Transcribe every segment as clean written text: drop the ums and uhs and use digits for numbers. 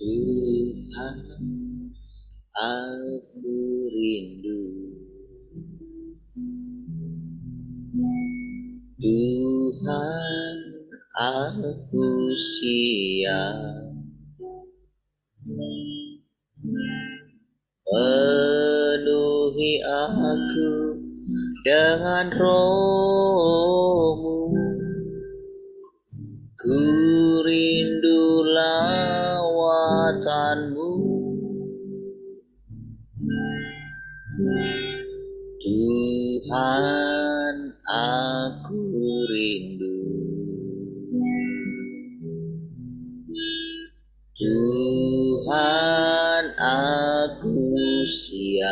Tuhan, aku rindu. Tuhan, aku siap penuhi aku dengan roh-Mu. Ku rindu lawatan-Mu. Tuhan, aku rindu. Tuhan, aku siap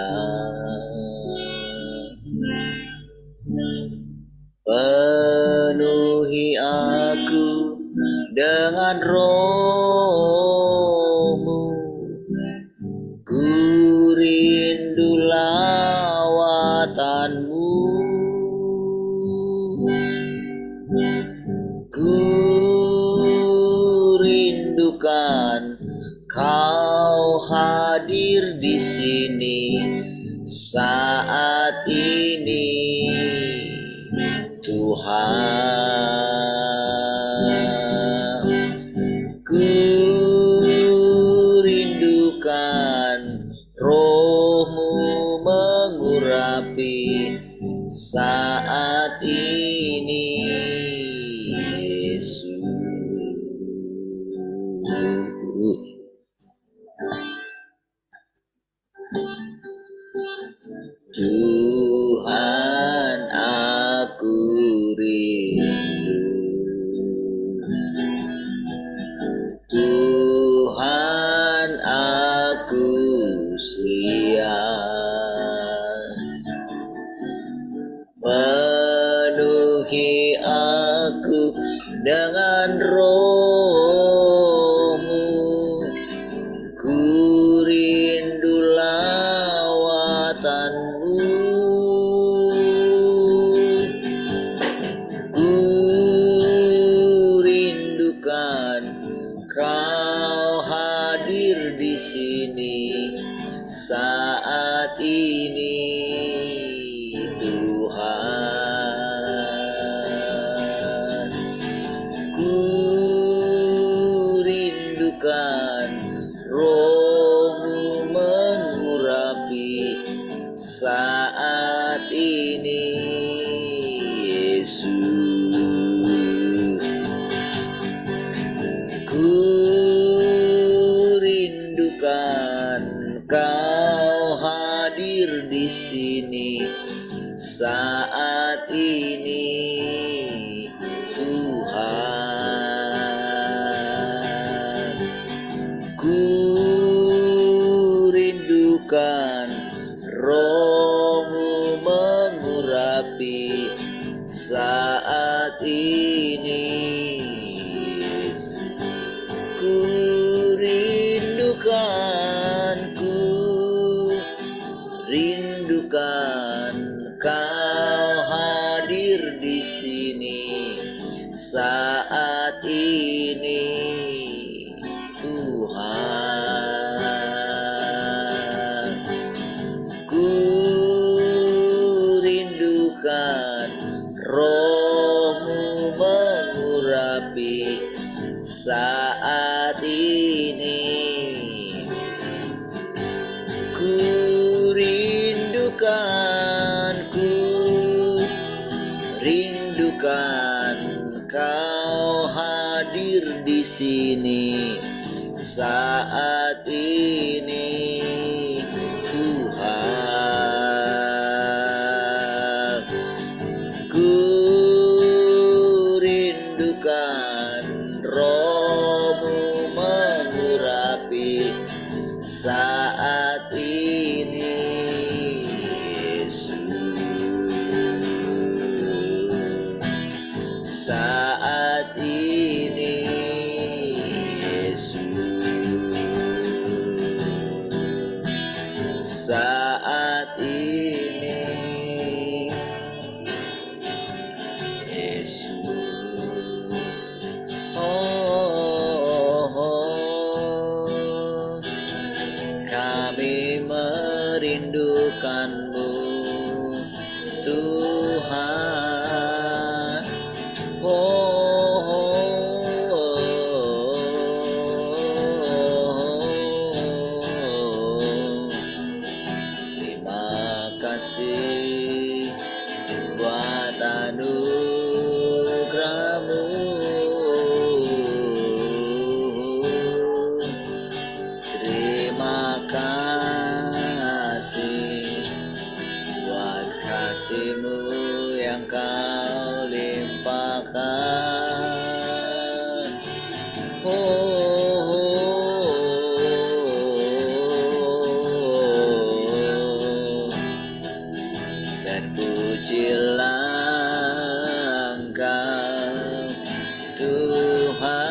penuhi aku dengan roh-Mu. Ku rindu lawatan-Mu. Ku rindukan Kau hadir di sini saat ini, Tuhan. Ku rindukan Roh-Mu mengurapi saat ini, Yesus. Tuhan, aku rindu. Tuhan, aku siap penuhi aku dengan roh-Mu. Ku rindu lawatan-Mu. Ku rindukan Kau hadir di sini saat ini, Tuhan. Ku rindukan Roh-Mu mengurapi saat ini, Yesus. Ku rindukan Kau hadir di sini saat ini, Tuhan. Ku rindukan Roh-Mu mengurapi saat ini, Yesus. Ku rindukan Kau hadir di sini saat ini, Tuhan. Ku rindukan Roh-Mu mengurapi saat ini. Ku rindukan Kau hadir di sini saat ini, Tuhan. Ku rindukan Roh-Mu mengurapi saat ini, Yesus. Saat ini, Yesus. kemuliaan-Mu Tuhan. Terima kasih buat anugerah-Mu. Terima kasih buat kasih-Mu yang Kau limpahkan. Dan pujilah Engkau Tuhan.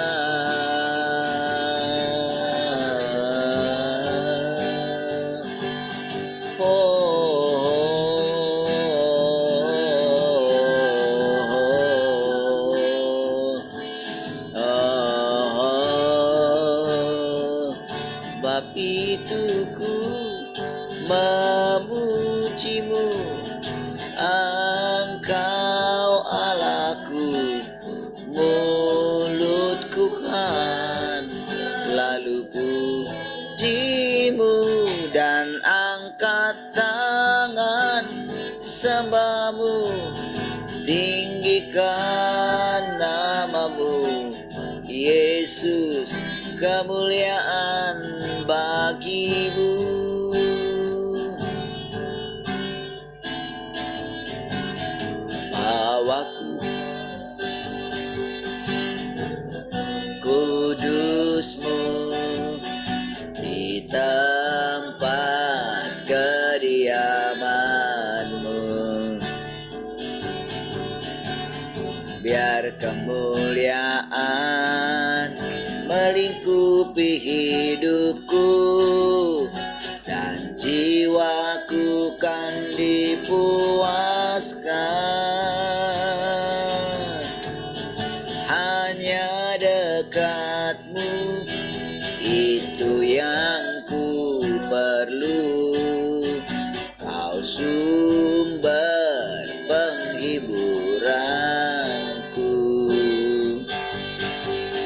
Sebab itu ku memuji-Mu, Engkau Allahku. Mulutku kan selalu puji-Mu dan angkat tangan sembah-Mu, tinggikan nama-Mu Yesus, kemuliaan bagi-Mu. Bawaku kudus-Mu di tempat kediaman-Mu, biar kemuliaan melingkupi hidupku dan jiwaku kan dipuaskan. Hanya dekat-Mu itu yang ku perlu, Kau sumber penghiburanku,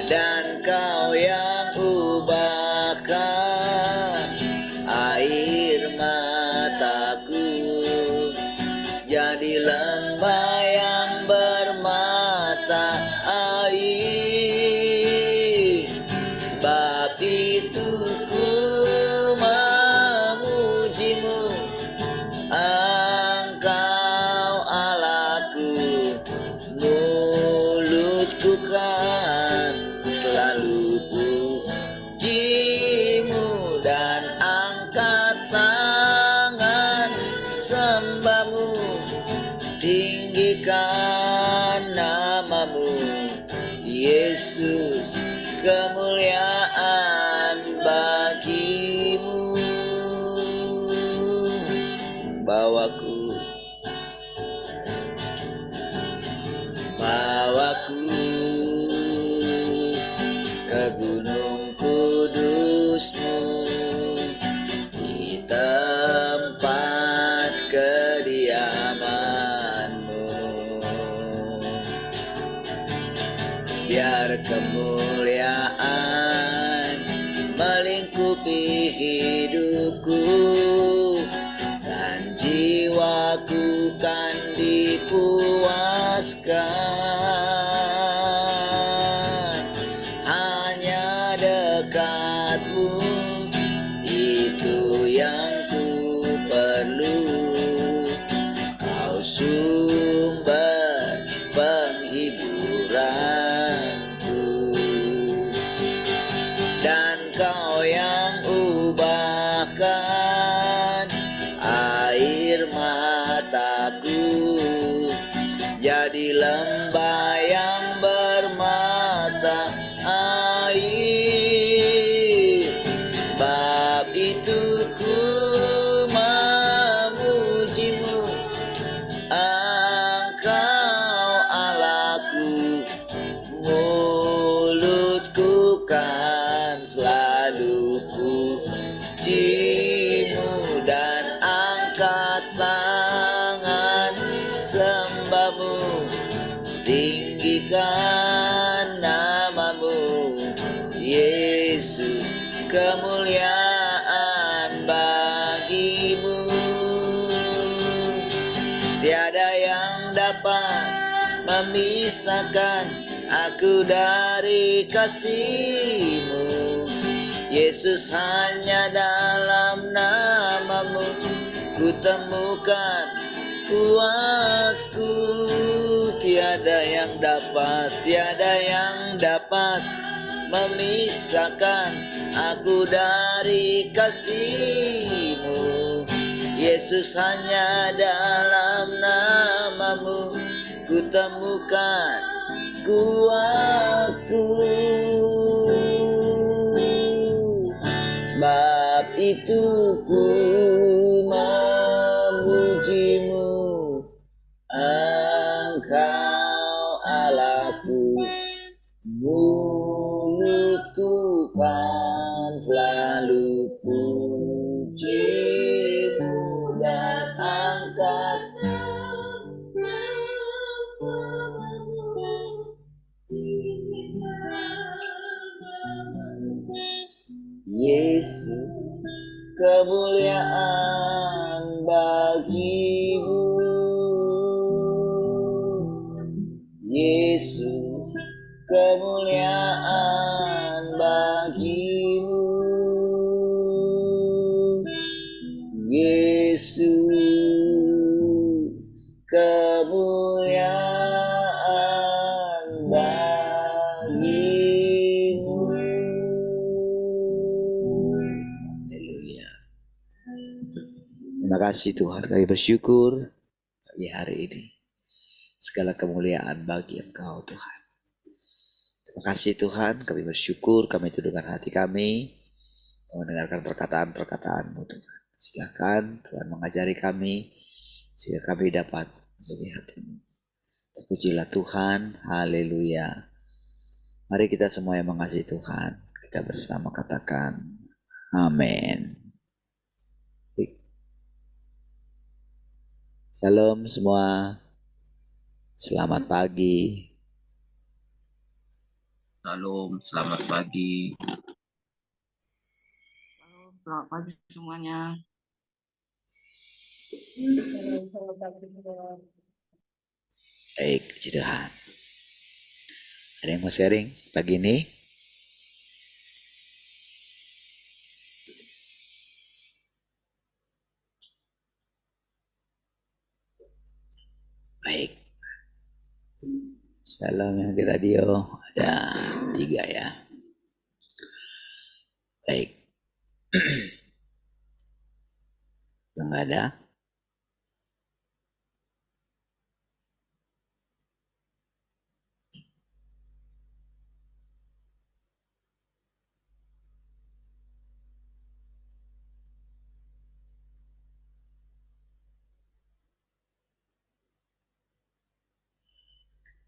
dan Kau yang ubahkan air mataku jadi lembah yang bermata air. Sebab itu ku memuji-Mu, Engkau Allahku. Mulutku kan selalu puji-Mu dan angkat tangan sembah-Mu, tinggikan nama-Mu Yesus, kemuliaan bagi-Mu. Bawaku ke gunung kudus-Mu di tempat kediaman-Mu, biar kemuliaan melingkupi hidupku dan jiwaku kan dipuaskan. Hanya dekat-Mu itu yang ku perlu, Kau sumber penghiburanku, dan Kau yang ubahkan air mataku jadi lembah yang bermata air. Sebab itu ku memuji-Mu, Engkau Allahku. Mulutku kan selalu puji-Mu dan angkat tangan sembahmu, tinggikan namamu, Yesus, kemuliaan bagimu. Tiada yang dapat memisahkan aku dari kasih-Mu, Yesus, hanya dalam namamu ku temukan kuatku. Tiada yang dapat memisahkan aku dari kasih-Mu, Yesus, hanya dalam namamu ku temukan kuatku. Sebab itu ku memujimu, Engkau Allahku, mulutku kan selalu pujimu dan angkat Yesus, kemuliaan bagimu, Yesus, kemuliaan bagimu, Yesus, kemuliaan bagimu. Haleluya. Terima kasih Tuhan, kami bersyukur pagi hari ini. Segala kemuliaan bagi Engkau Tuhan. Terima kasih Tuhan, kami bersyukur, kami tundukkan hati kami mendengarkan perkataan-perkataan-Mu Tuhan. Silakan Tuhan mengajari kami sehingga kami dapat masuki hati-Mu. Terpujilah Tuhan, haleluya. Mari kita semua yang mengasihi Tuhan, kita bersama katakan amin. Shalom semua, selamat pagi. Shalom, selamat pagi. Selamat pagi semuanya. Baik, puji Tuhan. Ada yang mau sharing pagi ini? Baik. Salam yang di radio, ada 3 ya. Baik. Yang nggak ada?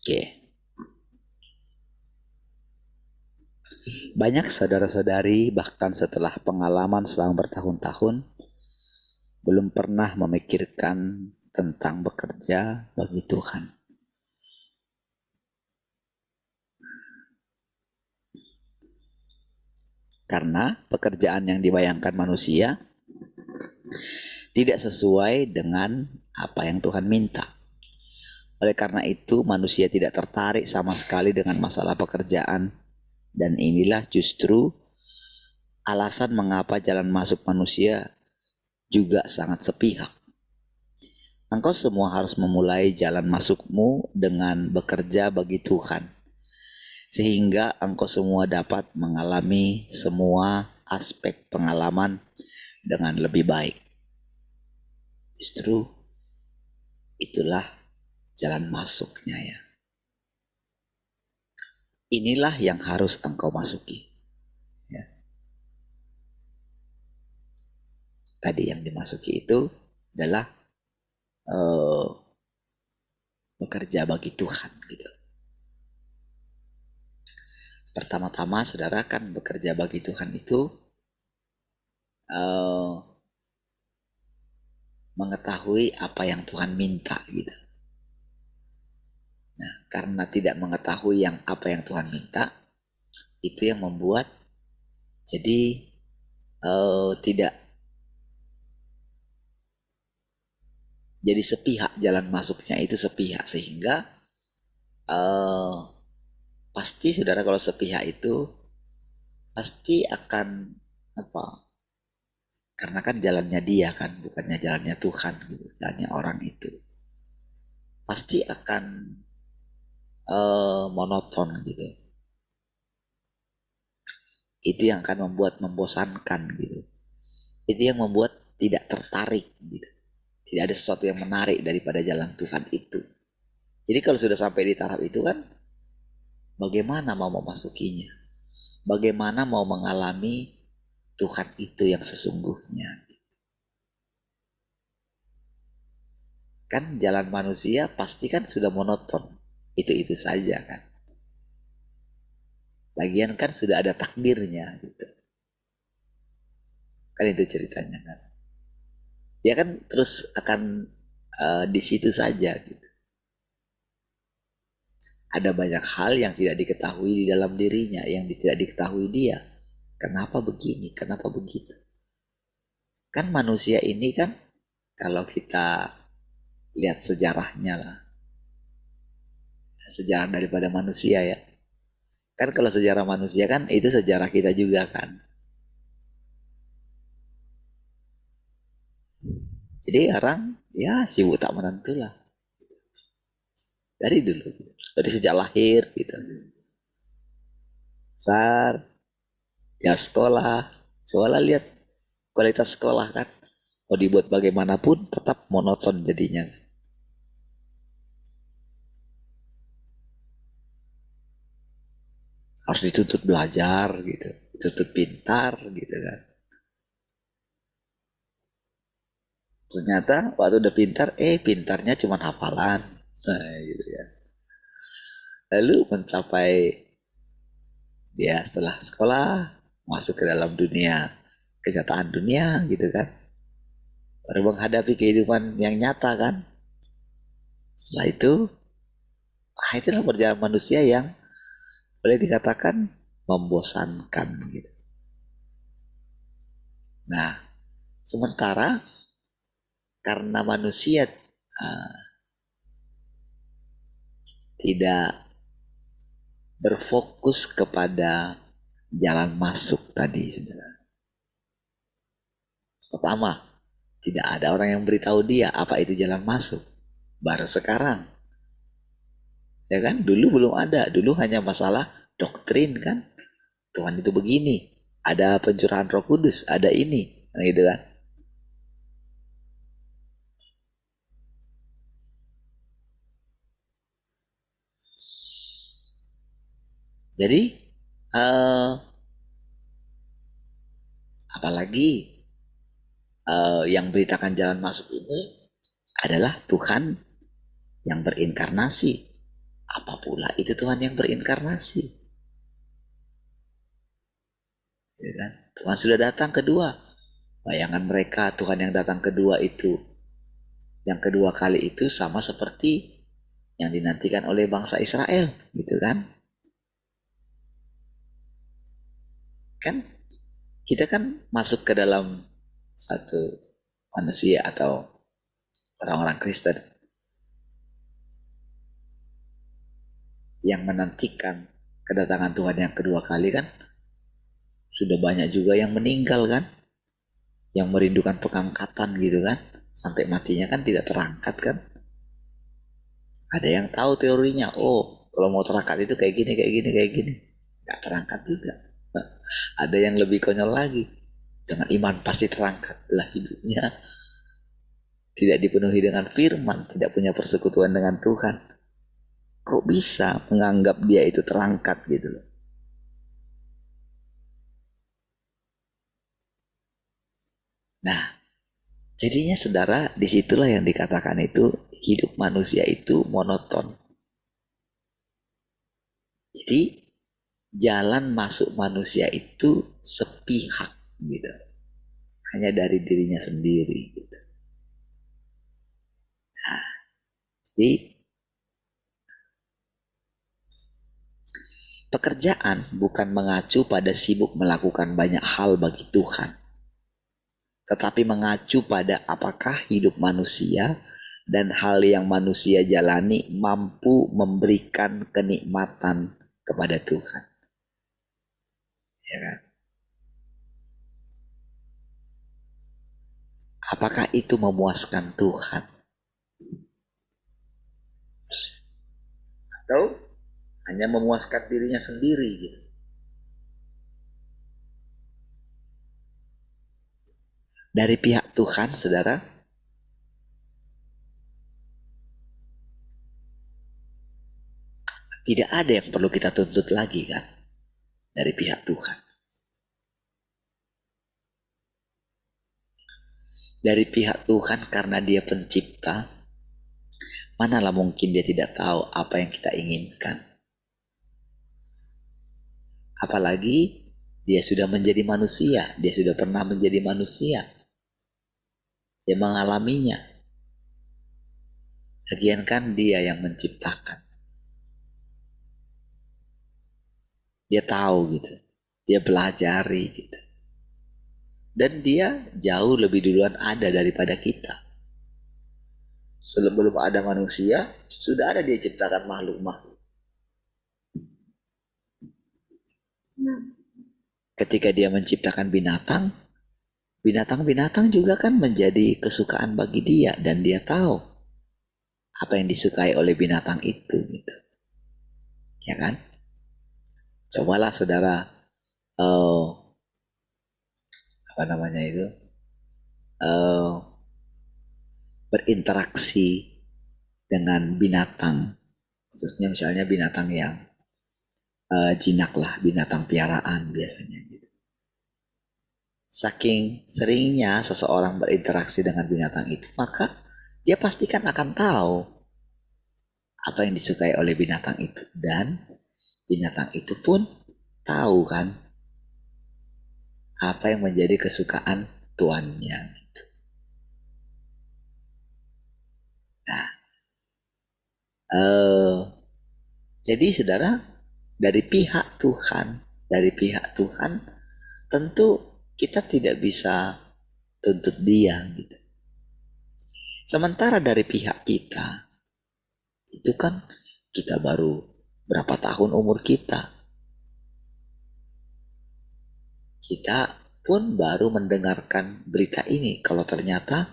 Oke. Banyak saudara-saudari bahkan setelah pengalaman selama bertahun-tahun belum pernah memikirkan tentang bekerja bagi Tuhan. Karena pekerjaan yang dibayangkan manusia tidak sesuai dengan apa yang Tuhan minta. Oleh karena itu manusia tidak tertarik sama sekali dengan masalah pekerjaan. Dan inilah justru alasan mengapa jalan masuk manusia juga sangat sepihak. Engkau semua harus memulai jalan masukmu dengan bekerja bagi Tuhan. Sehingga engkau semua dapat mengalami semua aspek pengalaman dengan lebih baik. Justru itulah jalan masuknya ya. Inilah yang harus engkau masuki. Ya. Tadi yang dimasuki itu adalah bekerja bagi Tuhan gitu. Pertama-tama saudara kan bekerja bagi Tuhan itu mengetahui apa yang Tuhan minta gitu. Nah, karena tidak mengetahui apa yang Tuhan minta, itu yang membuat jadi tidak jadi sepihak, jalan masuknya itu sepihak, sehingga pasti saudara kalau sepihak itu pasti akan apa? Karena kan jalannya dia kan, bukannya jalannya Tuhan gitu, jalannya orang itu. Pasti akan monoton gitu. Itu yang akan membuat membosankan gitu. Itu yang membuat tidak tertarik gitu. Tidak ada sesuatu yang menarik daripada jalan Tuhan itu. Jadi kalau sudah sampai di tahap itu kan, bagaimana mau memasukinya? Bagaimana mau mengalami Tuhan itu yang sesungguhnya? Kan jalan manusia pasti kan sudah monoton. Itu saja kan. Lagian kan sudah ada takdirnya gitu. Kan itu ceritanya kan. Dia kan terus akan di situ saja gitu. Ada banyak hal yang tidak diketahui di dalam dirinya, yang tidak diketahui dia. Kenapa begini? Kenapa begitu? Kan manusia ini kan, kalau kita lihat sejarahnya lah, sejarah daripada manusia ya. Kan kalau sejarah manusia kan itu sejarah kita juga kan. Jadi orang ya sibuk tak menentu lah. Dari dulu, dari sejak lahir gitu. Besar, ya sekolah lihat kualitas sekolah kan. Mau dibuat bagaimanapun tetap monoton jadinya. Harus dituntut belajar gitu, dituntut pintar gitu kan. Ternyata waktu udah pintar, pintarnya cuma hafalan. Nah, gitu ya. Lalu mencapai dia setelah sekolah masuk ke dalam dunia kenyataan dunia gitu kan. Baru menghadapi kehidupan yang nyata kan. Setelah itu, itulah perjalanan manusia yang boleh dikatakan membosankan gitu. Nah, sementara karena manusia tidak berfokus kepada jalan masuk tadi, saudara. Pertama, tidak ada orang yang beritahu dia apa itu jalan masuk. Baru sekarang. Ya kan? Dulu belum ada. Dulu hanya masalah doktrin kan. Tuhan itu begini. Ada pencurahan Roh Kudus, ada ini. Nah, gitu kan. Jadi apalagi yang beritakan jalan masuk ini adalah Tuhan yang berinkarnasi. Apa pula itu Tuhan yang berinkarnasi? Ya kan? Tuhan sudah datang kedua. Bayangan mereka Tuhan yang datang kedua itu, yang kedua kali itu sama seperti yang dinantikan oleh bangsa Israel, gitu kan? Kan kita kan masuk ke dalam satu manusia atau orang-orang Kristen yang menantikan kedatangan Tuhan yang kedua kali kan sudah banyak juga yang meninggal kan, yang merindukan pengangkatan gitu kan, sampai matinya kan tidak terangkat kan. Ada yang tahu teorinya, oh kalau mau terangkat itu kayak gini, nggak terangkat juga. Ada yang lebih konyol lagi, dengan iman pasti terangkat lah hidupnya, tidak dipenuhi dengan firman, tidak punya persekutuan dengan Tuhan. Kok bisa menganggap dia itu terangkat gitu loh. Nah, jadinya saudara, disitulah yang dikatakan itu hidup manusia itu monoton. Jadi jalan masuk manusia itu sepihak gitu, hanya dari dirinya sendiri gitu. Di pekerjaan bukan mengacu pada sibuk melakukan banyak hal bagi Tuhan, tetapi mengacu pada apakah hidup manusia dan hal yang manusia jalani mampu memberikan kenikmatan kepada Tuhan. Ya kan? Apakah itu memuaskan Tuhan? Atau hanya memuaskan dirinya sendiri gitu. Dari pihak Tuhan, saudara, tidak ada yang perlu kita tuntut lagi kan dari pihak Tuhan. Dari pihak Tuhan karena dia pencipta, manalah mungkin dia tidak tahu apa yang kita inginkan. Apalagi dia sudah menjadi manusia, dia sudah pernah menjadi manusia. Dia mengalaminya. Lagian kan dia yang menciptakan. Dia tahu gitu. Dia pelajari gitu. Dan dia jauh lebih duluan ada daripada kita. Sebelum ada manusia, sudah ada dia ciptakan makhluk-makhluk. Ketika dia menciptakan binatang, binatang-binatang juga kan menjadi kesukaan bagi dia. Dan dia tahu apa yang disukai oleh binatang itu gitu. Ya kan? Cobalah saudara berinteraksi dengan binatang, khususnya misalnya binatang yang jinak lah, binatang piaraan biasanya gitu. Saking seringnya seseorang berinteraksi dengan binatang itu, maka dia pastikan akan tahu apa yang disukai oleh binatang itu, dan binatang itu pun tahu kan apa yang menjadi kesukaan tuannya. Nah, jadi saudara, dari pihak Tuhan tentu kita tidak bisa tuntut dia gitu. Sementara dari pihak kita, itu kan kita baru berapa tahun umur kita. Kita pun baru mendengarkan berita ini kalau ternyata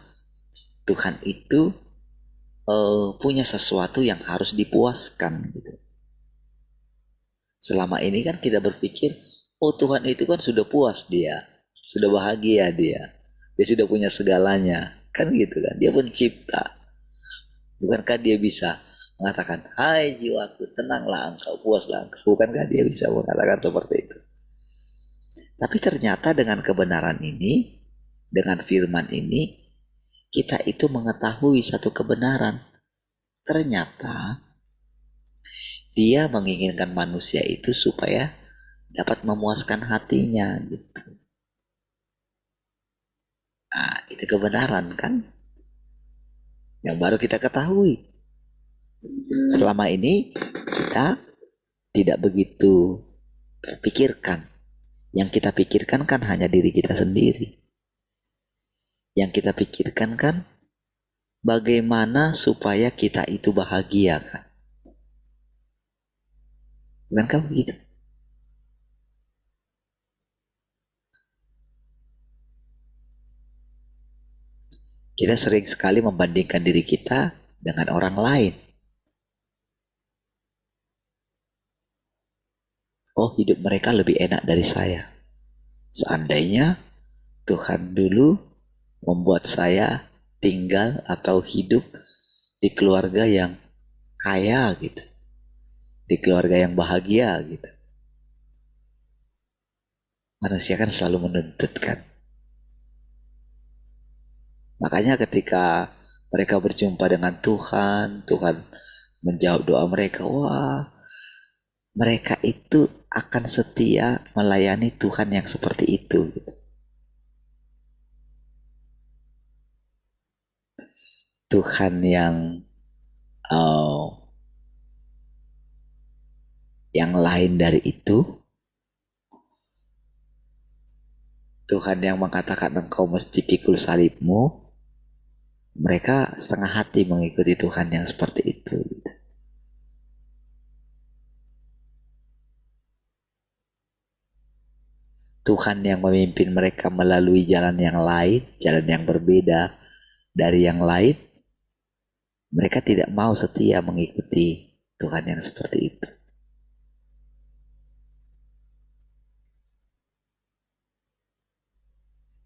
Tuhan itu punya sesuatu yang harus dipuaskan gitu. Selama ini kan kita berpikir, oh Tuhan itu kan sudah puas dia, sudah bahagia dia sudah punya segalanya, kan gitu kan, dia pencipta. Bukankah dia bisa mengatakan, hai jiwaku tenanglah engkau, puaslah engkau? Bukankah dia bisa mengatakan seperti itu? Tapi ternyata dengan kebenaran ini, dengan firman ini, kita itu mengetahui satu kebenaran. Ternyata dia menginginkan manusia itu supaya dapat memuaskan hatinya gitu. Nah, itu kebenaran kan yang baru kita ketahui. Selama ini kita tidak begitu pikirkan. Yang kita pikirkan kan hanya diri kita sendiri. Yang kita pikirkan kan bagaimana supaya kita itu bahagia kan. Bukankah begitu? Kita sering sekali membandingkan diri kita dengan orang lain. Oh, hidup mereka lebih enak dari saya. Seandainya Tuhan dulu membuat saya tinggal atau hidup di keluarga yang kaya gitu. Di keluarga yang bahagia gitu. Manusia kan selalu menuntut kan. Makanya ketika mereka berjumpa dengan Tuhan, Tuhan menjawab doa mereka. Wah, mereka itu akan setia melayani Tuhan yang seperti itu. Tuhan yang yang lain dari itu, Tuhan yang mengatakan engkau mesti pikul salibmu, mereka setengah hati mengikuti Tuhan yang seperti itu. Tuhan yang memimpin mereka melalui jalan yang lain, jalan yang berbeda dari yang lain, mereka tidak mau setia mengikuti Tuhan yang seperti itu.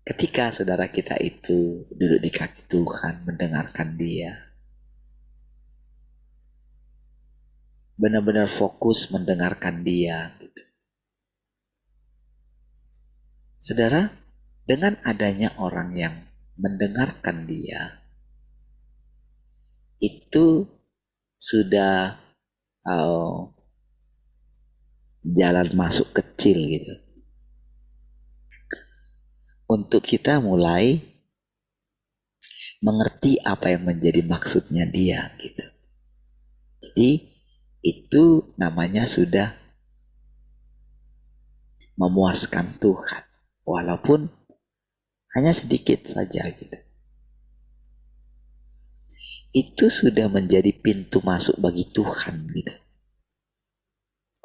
Ketika saudara kita itu duduk di kaki Tuhan, mendengarkan Dia, benar-benar fokus mendengarkan Dia, gitu. Saudara, dengan adanya orang yang mendengarkan Dia, itu sudah jalan masuk kecil gitu, untuk kita mulai mengerti apa yang menjadi maksudnya Dia gitu. Jadi itu namanya sudah memuaskan Tuhan, walaupun hanya sedikit saja gitu. Itu sudah menjadi pintu masuk bagi Tuhan gitu,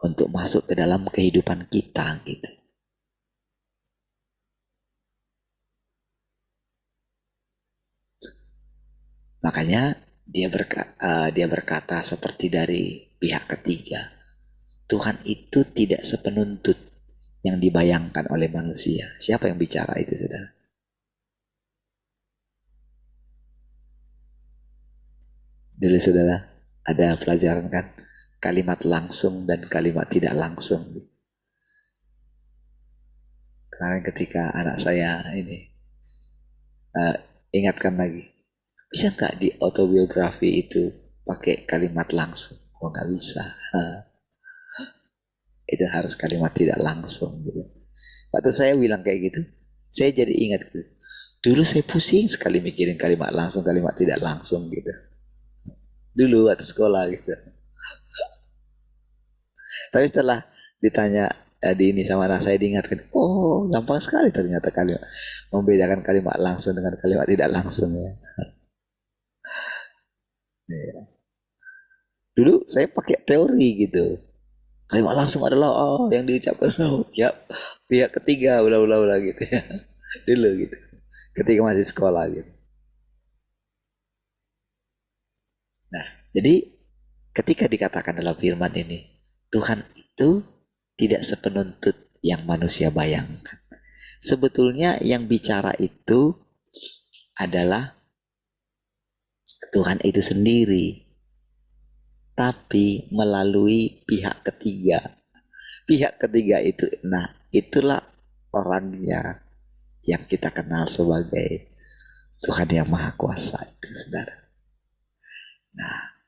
untuk masuk ke dalam kehidupan kita gitu. Makanya dia berkata seperti dari pihak ketiga, Tuhan itu tidak sepenuntut yang dibayangkan oleh manusia. Siapa yang bicara itu, saudara? Dulu saudara ada pelajaran kan, kalimat langsung dan kalimat tidak langsung. Kemarin ketika anak saya ini ingatkan lagi, bisa nggak di autobiografi itu pakai kalimat langsung? Oh nggak bisa. Itu harus kalimat tidak langsung gitu. Waktu saya bilang kayak gitu, saya jadi ingat gitu. Dulu saya pusing sekali mikirin kalimat langsung, kalimat tidak langsung gitu. Dulu waktu sekolah gitu. Tapi setelah ditanya di ini sama anak saya, diingatkan, oh gampang sekali ternyata kalimat membedakan kalimat langsung dengan kalimat tidak langsung ya. Dulu saya pakai teori gitu. Kalimat langsung adalah yang diucapkan pihak ketiga ulah-ulah gitu ya. Dulu gitu. Ketika masih sekolah gitu. Nah, jadi ketika dikatakan dalam firman ini, Tuhan itu tidak sepenuntut yang manusia bayangkan. Sebetulnya yang bicara itu adalah Tuhan itu sendiri, tapi melalui pihak ketiga. Pihak ketiga itu, nah itulah orangnya yang kita kenal sebagai Tuhan yang Maha Kuasa itu, saudara. Nah,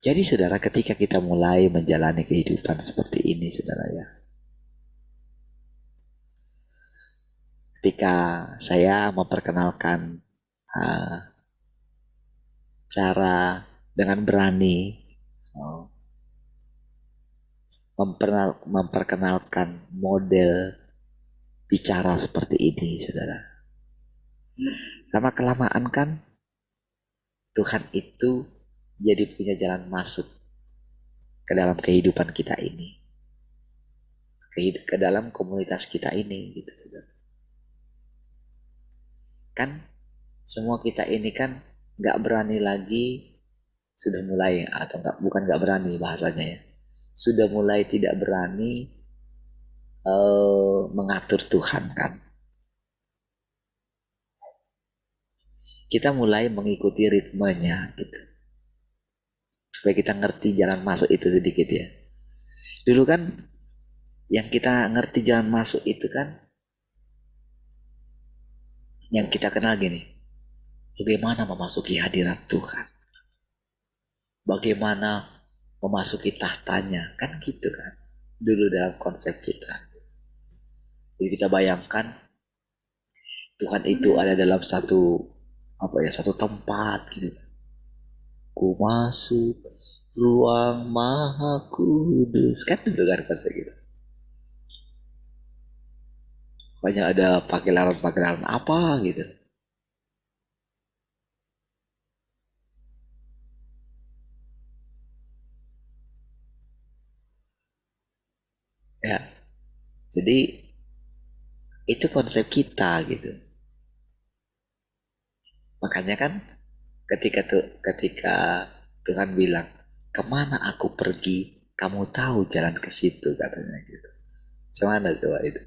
jadi saudara, ketika kita mulai menjalani kehidupan seperti ini, saudara ya, ketika saya memperkenalkan cara dengan berani memperkenalkan model bicara seperti ini, saudara. Lama kelamaan kan Tuhan itu jadi punya jalan masuk ke dalam kehidupan kita ini, ke dalam komunitas kita ini gitu, saudara. Kan semua kita ini kan nggak berani lagi, sudah mulai, atau bukan nggak berani bahasanya ya, sudah mulai tidak berani mengatur Tuhan kan. Kita mulai mengikuti ritmenya gitu, supaya kita ngerti jalan masuk itu sedikit ya. Dulu kan yang kita ngerti jalan masuk itu kan, yang kita kenal gini, bagaimana memasuki hadirat Tuhan, bagaimana memasuki tahtanya, kan gitu kan dulu dalam konsep kita. Jadi kita bayangkan Tuhan itu ada dalam satu tempat gitu. Ku masuk ruang maha kudus. Kan dengar konsep gitu. Pokoknya ada pagelaran-pagelaran apa gitu. Ya, jadi itu konsep kita gitu. Makanya kan ketika Tuhan bilang, kemana aku pergi, kamu tahu jalan ke situ katanya gitu. Gimana coba itu?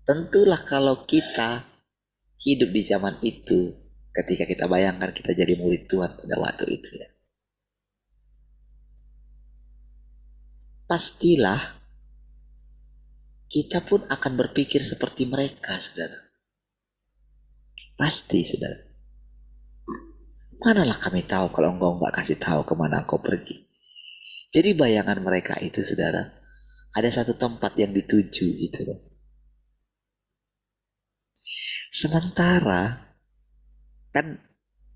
Tentulah kalau kita hidup di zaman itu, ketika kita bayangkan kita jadi murid Tuhan pada waktu itu ya, pastilah kita pun akan berpikir seperti mereka, saudara. Pasti, saudara. Manalah kami tahu kalau engkau nggak kasih tahu kemana engkau pergi. Jadi bayangan mereka itu, saudara, ada satu tempat yang dituju gitu loh. Sementara kan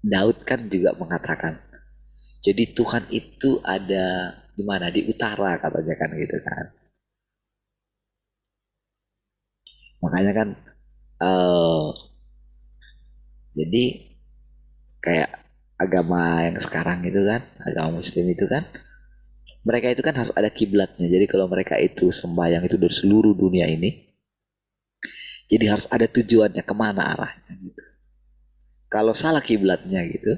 Daud kan juga mengatakan, jadi Tuhan itu ada di mana? Di utara katanya kan gitu kan. Makanya kan eh jadi kayak agama yang sekarang itu kan, agama Muslim itu kan, mereka itu kan harus ada kiblatnya. Jadi kalau mereka itu sembahyang itu dari seluruh dunia ini, jadi harus ada tujuannya kemana arahnya. Gitu. Kalau salah kiblatnya gitu,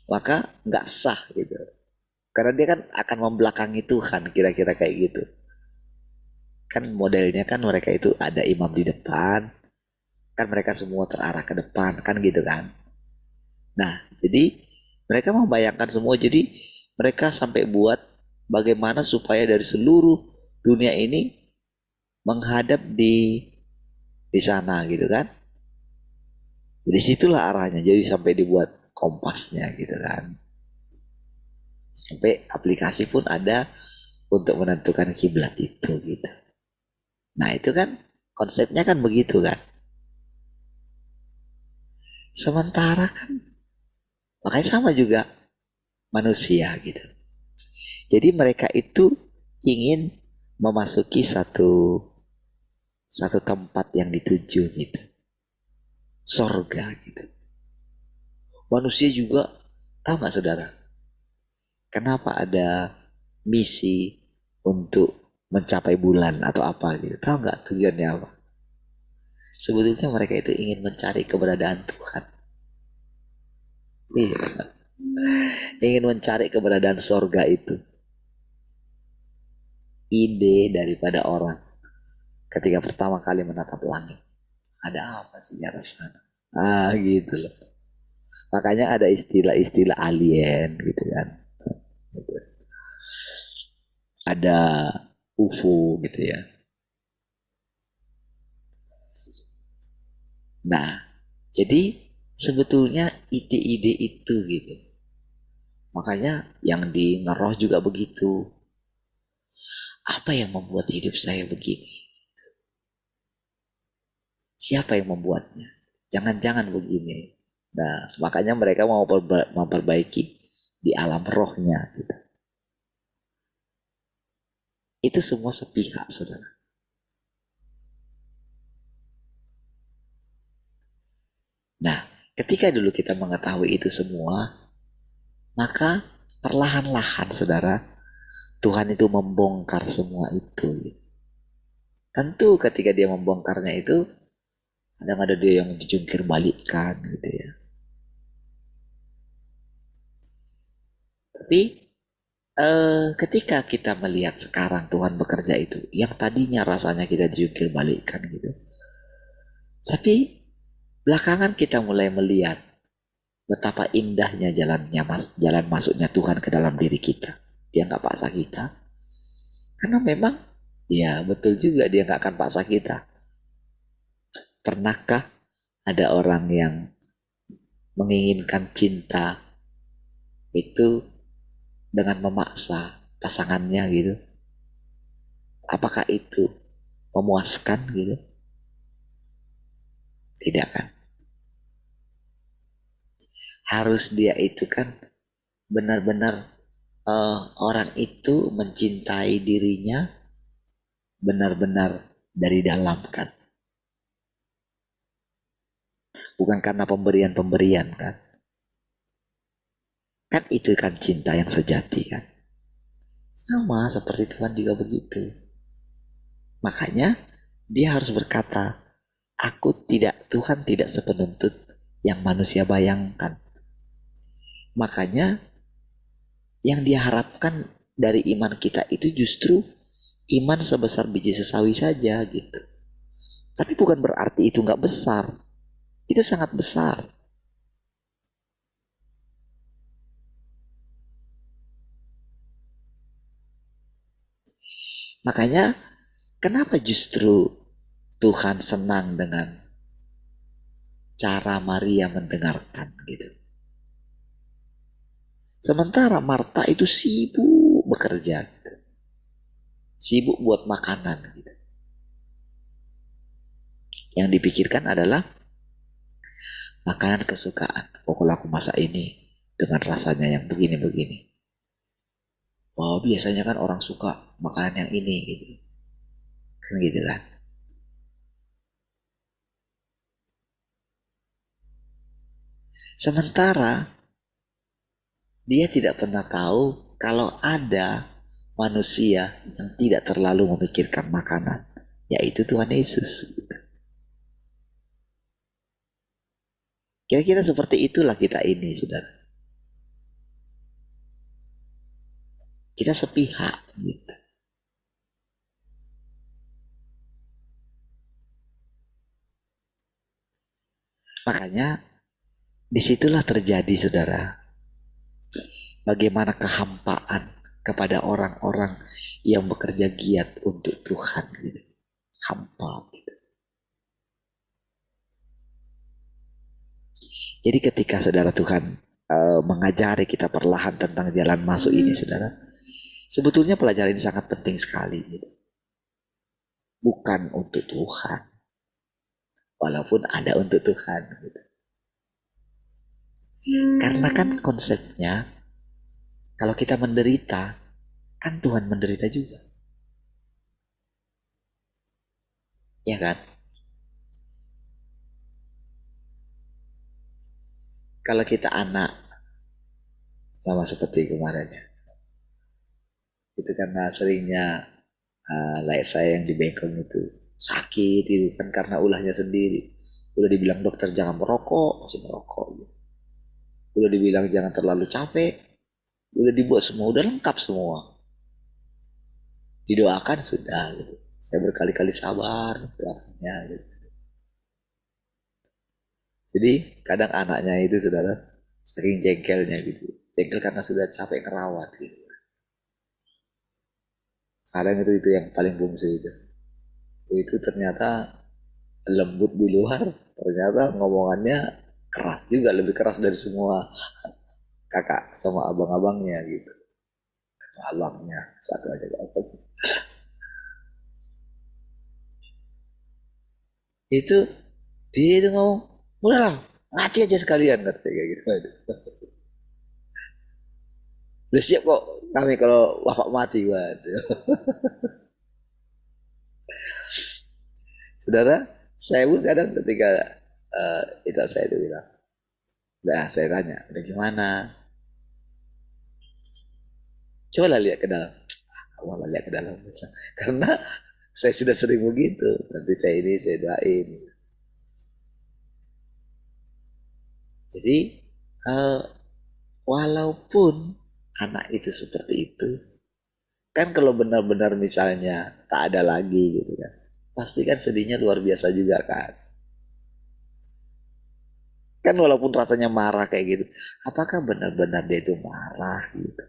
maka nggak sah gitu. Karena dia kan akan membelakangi Tuhan kira-kira kayak gitu. Kan modelnya kan mereka itu ada imam di depan, kan mereka semua terarah ke depan kan gitu kan. Nah, jadi mereka membayangkan semua, jadi mereka sampai buat bagaimana supaya dari seluruh dunia ini menghadap di sana gitu kan. Jadi situlah arahnya, jadi sampai dibuat kompasnya gitu kan. Sampai aplikasi pun ada untuk menentukan kiblat itu gitu. Nah, itu kan konsepnya kan begitu kan. Sementara kan makanya sama juga manusia gitu. Jadi mereka itu ingin memasuki satu tempat yang dituju gitu. Sorga gitu. Manusia juga tahu nggak saudara? Kenapa ada misi untuk mencapai bulan atau apa gitu? Tahu nggak tujuannya apa? Sebetulnya mereka itu ingin mencari keberadaan Tuhan. Iya, ingin mencari keberadaan sorga itu. Ide daripada orang ketika pertama kali menatap langit. Ada apa sih di atas sana? Ah gitu loh. Makanya ada istilah-istilah alien gitu kan. Ada UFO gitu ya. Nah, jadi sebetulnya ide-ide itu gitu. Makanya yang di ngeroh juga begitu. Apa yang membuat hidup saya begini? Siapa yang membuatnya? Jangan-jangan begini. Nah, makanya mereka mau memperbaiki di alam rohnya gitu. Itu semua sepihak, saudara. Nah, ketika dulu kita mengetahui itu semua, maka perlahan-lahan, saudara, Tuhan itu membongkar semua itu. Tentu ketika dia membongkarnya itu, kadang ada dia yang dijungkir balikkan gitu ya. Tapi ketika kita melihat sekarang Tuhan bekerja itu, yang tadinya rasanya kita dijungkir balikkan gitu. Tapi belakangan kita mulai melihat betapa indahnya jalan masuknya Tuhan ke dalam diri kita. Dia nggak paksa kita. Karena memang, ya betul juga dia nggak akan paksa kita. Pernahkah ada orang yang menginginkan cinta itu dengan memaksa pasangannya gitu? Apakah itu memuaskan gitu? Tidak kan? Harus dia itu kan benar-benar orang itu mencintai dirinya benar-benar dari dalam kan, bukan karena pemberian-pemberian kan. Kan itu kan cinta yang sejati kan. Sama seperti Tuhan juga begitu. Makanya dia harus berkata, Tuhan tidak sepenuntut yang manusia bayangkan. Makanya yang dia harapkan dari iman kita itu justru iman sebesar biji sesawi saja gitu. Tapi bukan berarti itu nggak besar. Itu sangat besar. Makanya kenapa justru Tuhan senang dengan cara Maria mendengarkan gitu. Sementara Marta itu sibuk bekerja. Sibuk buat makanan gitu. Yang dipikirkan adalah makanan kesukaan. Oh, kalau aku masak ini dengan rasanya yang begini-begini. Wah, biasanya kan orang suka makanan yang ini gitu. Kan gitu kan. Sementara dia tidak pernah tahu kalau ada manusia yang tidak terlalu memikirkan makanan, yaitu Tuhan Yesus. Kira-kira seperti itulah kita ini, saudara. Kita sepihak gitu. Makanya disitulah terjadi, saudara, bagaimana kehampaan kepada orang-orang yang bekerja giat untuk Tuhan gitu. Hampa gitu. Jadi ketika saudara Tuhan mengajari kita perlahan tentang jalan masuk ini, saudara, sebetulnya pelajaran ini sangat penting sekali gitu. Bukan untuk Tuhan, walaupun ada untuk Tuhan gitu. Karena kan konsepnya kalau kita menderita, kan Tuhan menderita juga. Ya kan? Kalau kita anak, sama seperti kemarin ya, itu karena seringnya like saya yang di bengkong itu sakit itu kan karena ulahnya sendiri. Udah dibilang dokter jangan merokok, masih merokok gitu. Udah dibilang jangan terlalu capek, udah dibuat semua, udah lengkap semua. Didoakan sudah gitu. Saya berkali-kali sabar doanya gitu. Jadi kadang anaknya itu saudara sering jengkelnya gitu. Jengkel karena sudah capek ngerawat gitu. Kadang itu yang paling bungsu itu. Itu ternyata lembut di luar, ternyata ngomongannya keras juga, lebih keras dari semua kakak sama abang-abangnya gitu. Abangnya satu aja gak apa. Itu dia itu ngomong, udahlah mati aja sekalian katanya kayak gitu. Udah siap kok kami kalau bapak mati. Waduh. Saudara, saya pun kadang ketika itu saya itu bilang, nah saya tanya, udah gimana? Coba lihat ke dalam. Malah lihat ke dalam. Karena saya sudah sering begitu. Nanti saya doain. Jadi uh, walaupun anak itu seperti itu, kan kalau benar-benar misalnya tak ada lagi gitu kan, pasti kan sedihnya luar biasa juga kan. Kan walaupun rasanya marah kayak gitu, apakah benar-benar dia itu marah gitu?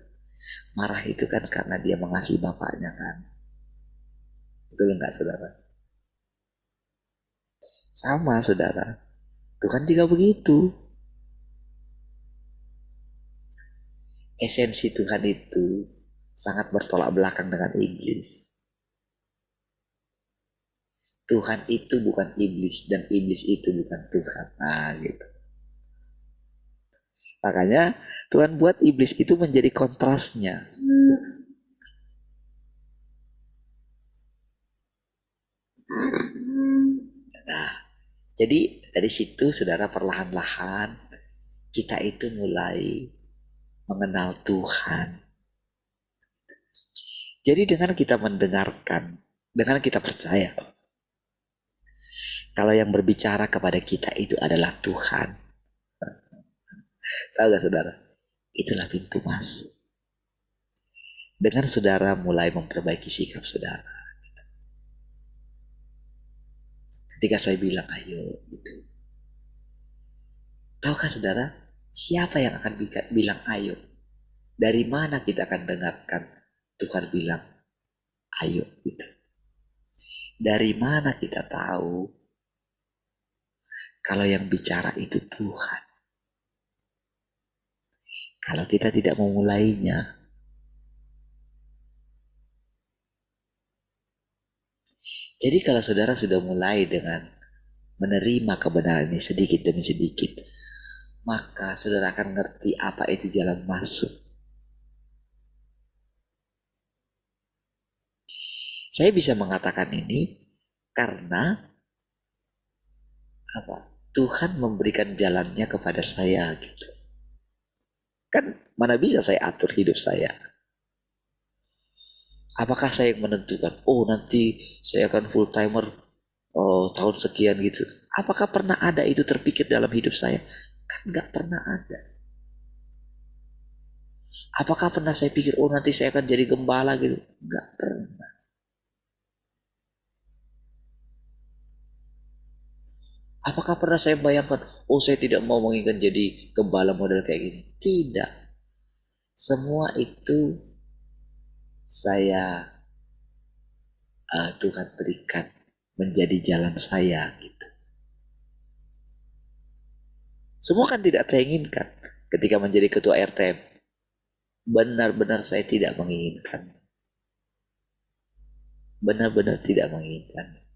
Marah itu kan karena dia mengasihi bapaknya kan. Betul nggak saudara? Sama saudara. Tuhan juga begitu. Esensi Tuhan itu sangat bertolak belakang dengan iblis. Tuhan itu bukan iblis dan iblis itu bukan Tuhan. Nah gitu. Makanya Tuhan buat iblis itu menjadi kontrasnya. Nah, jadi dari situ saudara perlahan-lahan kita itu mulai mengenal Tuhan. Jadi dengan kita mendengarkan, dengan kita percaya kalau yang berbicara kepada kita itu adalah Tuhan. Tahu gak saudara? Itulah pintu masuk. Dengan saudara mulai memperbaiki sikap saudara. Ketika saya bilang ayo gitu. Tahukah saudara, siapa yang akan bilang ayo? Dari mana kita akan dengarkan Tuhan bilang ayo gitu? Dari mana kita tahu kalau yang bicara itu Tuhan? Kalau kita tidak memulainya, jadi kalau saudara sudah mulai dengan menerima kebenaran ini sedikit demi sedikit, maka saudara akan ngerti apa itu jalan masuk. Saya bisa mengatakan ini karena apa? Tuhan memberikan jalannya kepada saya gitu. Kan mana bisa saya atur hidup saya? Apakah saya yang menentukan, oh nanti saya akan full timer tahun sekian gitu. Apakah pernah ada itu terpikir dalam hidup saya? Kan gak pernah ada. Apakah pernah saya pikir, oh nanti saya akan jadi gembala gitu? Gak pernah. Apakah pernah saya bayangkan, oh saya tidak mau menginginkan jadi gembala model kayak gini? Tidak. Semua itu saya Tuhan berikan menjadi jalan saya gitu. Semua kan tidak saya inginkan. Ketika menjadi ketua RT, benar-benar saya tidak menginginkan. Benar-benar tidak menginginkan.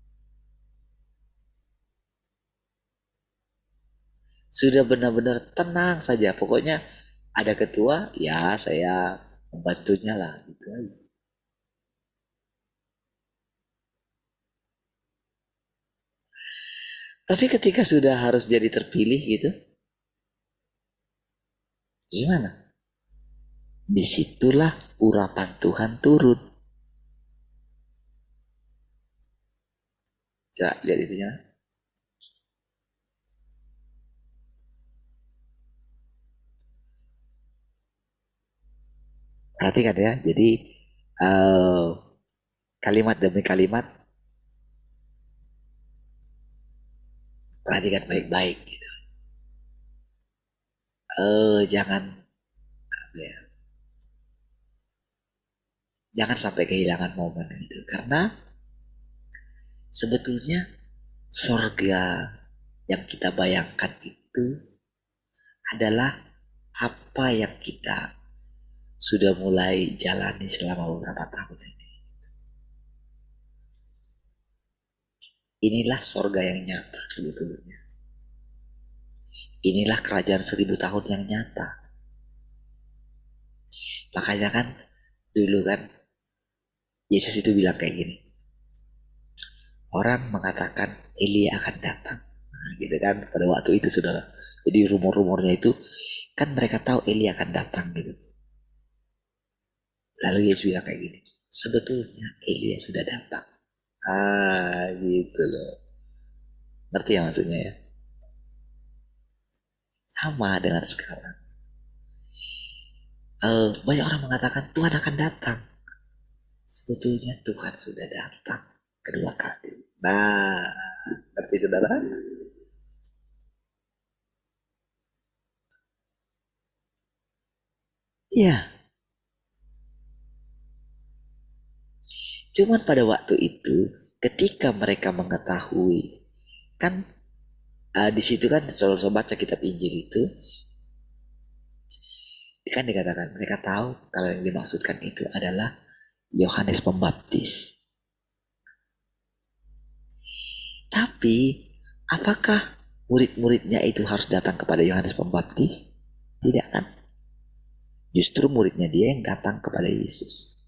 Sudah benar-benar tenang saja. Pokoknya ada ketua, ya saya membantunya lah gitu aja. Tapi ketika sudah harus jadi terpilih gitu, gimana? Disitulah urapan Tuhan turun. Coba lihat itunya. Perhatikan ya. Jadi kalimat demi kalimat perhatikan baik-baik gitu. Jangan ya, jangan sampai kehilangan momen itu karena sebetulnya surga yang kita bayangkan itu adalah apa yang kita sudah mulai jalani selama beberapa tahun ini. Inilah surga yang nyata sebetulnya. Inilah kerajaan 1000 tahun yang nyata. Makanya kan dulu kan Yesus itu bilang kayak gini. Orang mengatakan Elia akan datang. Nah, gitu kan pada waktu itu saudara. Jadi rumor-rumornya itu kan mereka tahu Elia akan datang gitu. Lalu Yesus bilang kayak gini. Sebetulnya Elia sudah datang. Gitu loh. Ngerti ya maksudnya ya? Sama dengan sekarang. Banyak orang mengatakan Tuhan akan datang. Sebetulnya Tuhan sudah datang kedua kali. Nah, ngerti saudara? Iya. Cuman pada waktu itu, ketika mereka mengetahui, kan di situ kan soal baca kitab Injil itu, kan dikatakan mereka tahu kalau yang dimaksudkan itu adalah Yohanes Pembaptis. Tapi apakah murid-muridnya itu harus datang kepada Yohanes Pembaptis? Tidak kan? Justru muridnya dia yang datang kepada Yesus.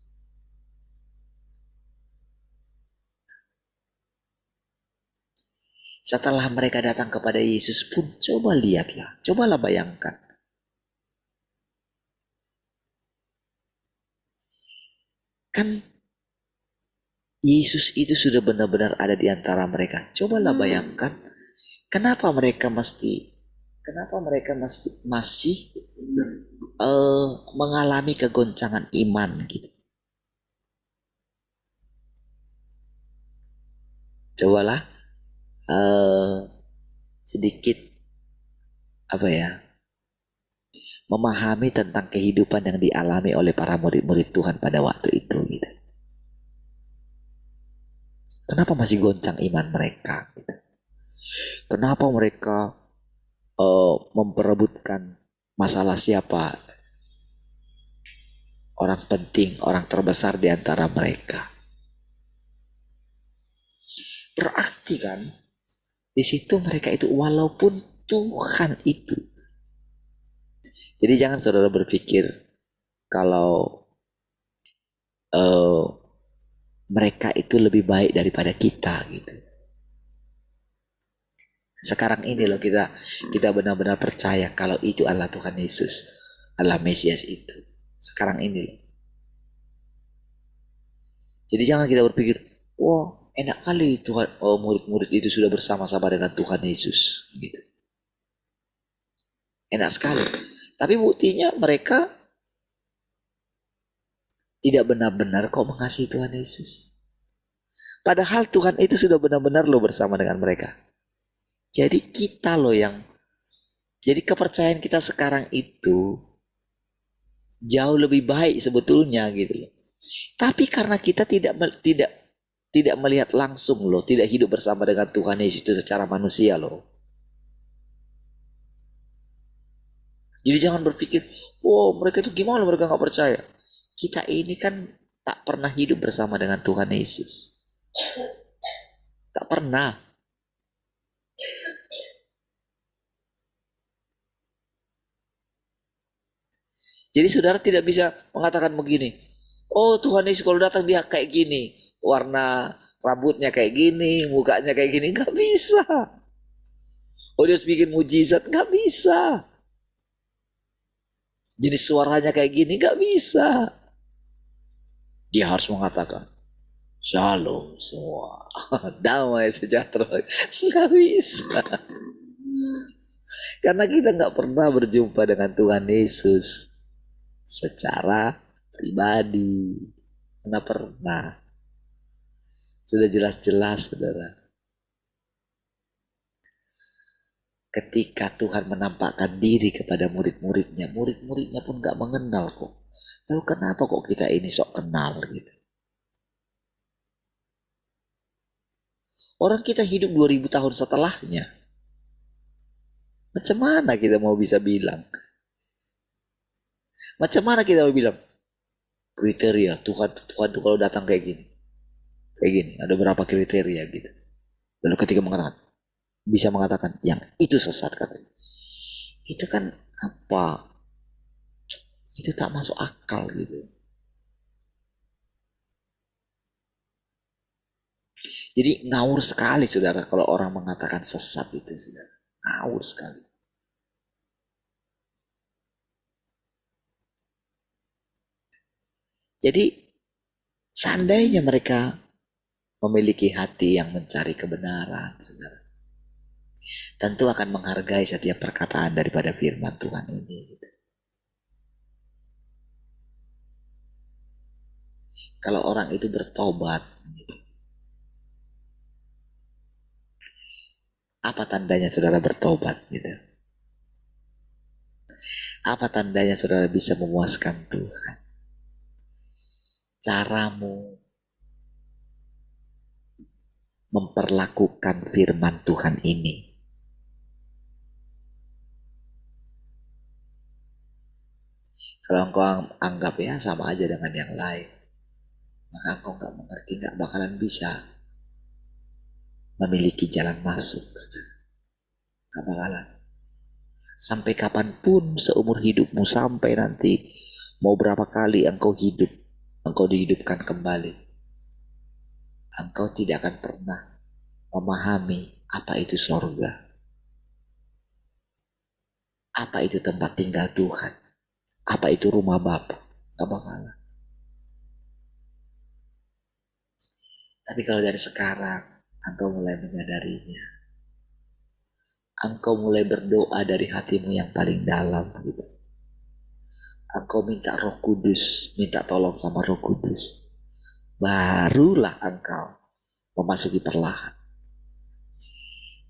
Setelah mereka datang kepada Yesus pun, coba lihatlah, cobalah bayangkan. Kan Yesus itu sudah benar-benar ada di antara mereka. Cobalah bayangkan, kenapa mereka masih mengalami kegoncangan iman gitu. Cobalah sedikit memahami tentang kehidupan yang dialami oleh para murid-murid Tuhan pada waktu itu gitu. Kenapa masih goncang iman mereka gitu? Kenapa mereka memperebutkan masalah siapa orang penting, orang terbesar di antara mereka? Berarti kan di situ mereka itu walaupun Tuhan itu. Jadi jangan saudara berpikir kalau mereka itu lebih baik daripada kita gitu. Sekarang ini loh kita benar-benar percaya kalau itu adalah Tuhan Yesus, adalah Mesias itu. Sekarang ini loh. Jadi jangan kita berpikir, wah enak kali Tuhan, murid-murid itu sudah bersama-sama dengan Tuhan Yesus gitu. Enak sekali. Tapi buktinya mereka tidak benar-benar kok mengasihi Tuhan Yesus. Padahal Tuhan itu sudah benar-benar loh bersama dengan mereka. Jadi kita loh jadi kepercayaan kita sekarang itu jauh lebih baik sebetulnya gitu loh. Tapi karena kita tidak melihat langsung loh, tidak hidup bersama dengan Tuhan Yesus itu secara manusia loh. Jadi jangan berpikir, wow mereka itu gimana mereka nggak percaya. Kita ini kan tak pernah hidup bersama dengan Tuhan Yesus. Tak pernah. Jadi saudara tidak bisa mengatakan begini, oh Tuhan Yesus kalau datang dia kayak gini, warna rambutnya kayak gini, mukanya kayak gini, nggak bisa. Oh dia harus bikin mujizat, nggak bisa. Jenis suaranya kayak gini, nggak bisa. Dia harus mengatakan, Shalom semua, damai sejahtera, nggak bisa. Karena kita nggak pernah berjumpa dengan Tuhan Yesus secara pribadi. Nggak pernah. Sudah jelas-jelas saudara. Ketika Tuhan menampakkan diri kepada murid-muridnya, murid-muridnya pun gak mengenal kok. Lalu kenapa kok kita ini sok kenal gitu? Orang kita hidup 2000 tahun setelahnya. Macam mana kita mau bisa bilang? Macam mana kita mau bilang? Kriteria Tuhan tuh kalau datang kayak gini. Kayak gini, ada berapa kriteria gitu. Lalu ketika bisa mengatakan yang itu sesat katanya. Itu kan apa? Itu tak masuk akal gitu. Jadi ngawur sekali saudara kalau orang mengatakan sesat itu saudara. Ngawur sekali. Jadi seandainya mereka memiliki hati yang mencari kebenaran saudara, tentu akan menghargai setiap perkataan daripada firman Tuhan ini. Kalau orang itu bertobat, apa tandanya saudara bertobat gitu? Apa tandanya saudara bisa memuaskan Tuhan? Caramu memperlakukan firman Tuhan ini. Kalau engkau anggap ya sama aja dengan yang lain, maka engkau gak mengerti, gak bakalan bisa memiliki jalan masuk. Gak bakalan. Sampai kapanpun seumur hidupmu, sampai nanti mau berapa kali engkau hidup, engkau dihidupkan kembali, engkau tidak akan pernah memahami apa itu sorga, apa itu tempat tinggal Tuhan, apa itu rumah Bapa. Gak bakalan. Tapi kalau dari sekarang engkau mulai menyadarinya, engkau mulai berdoa dari hatimu yang paling dalam gitu. Engkau minta Roh Kudus, minta tolong sama Roh Kudus, barulah engkau memasuki perlahan.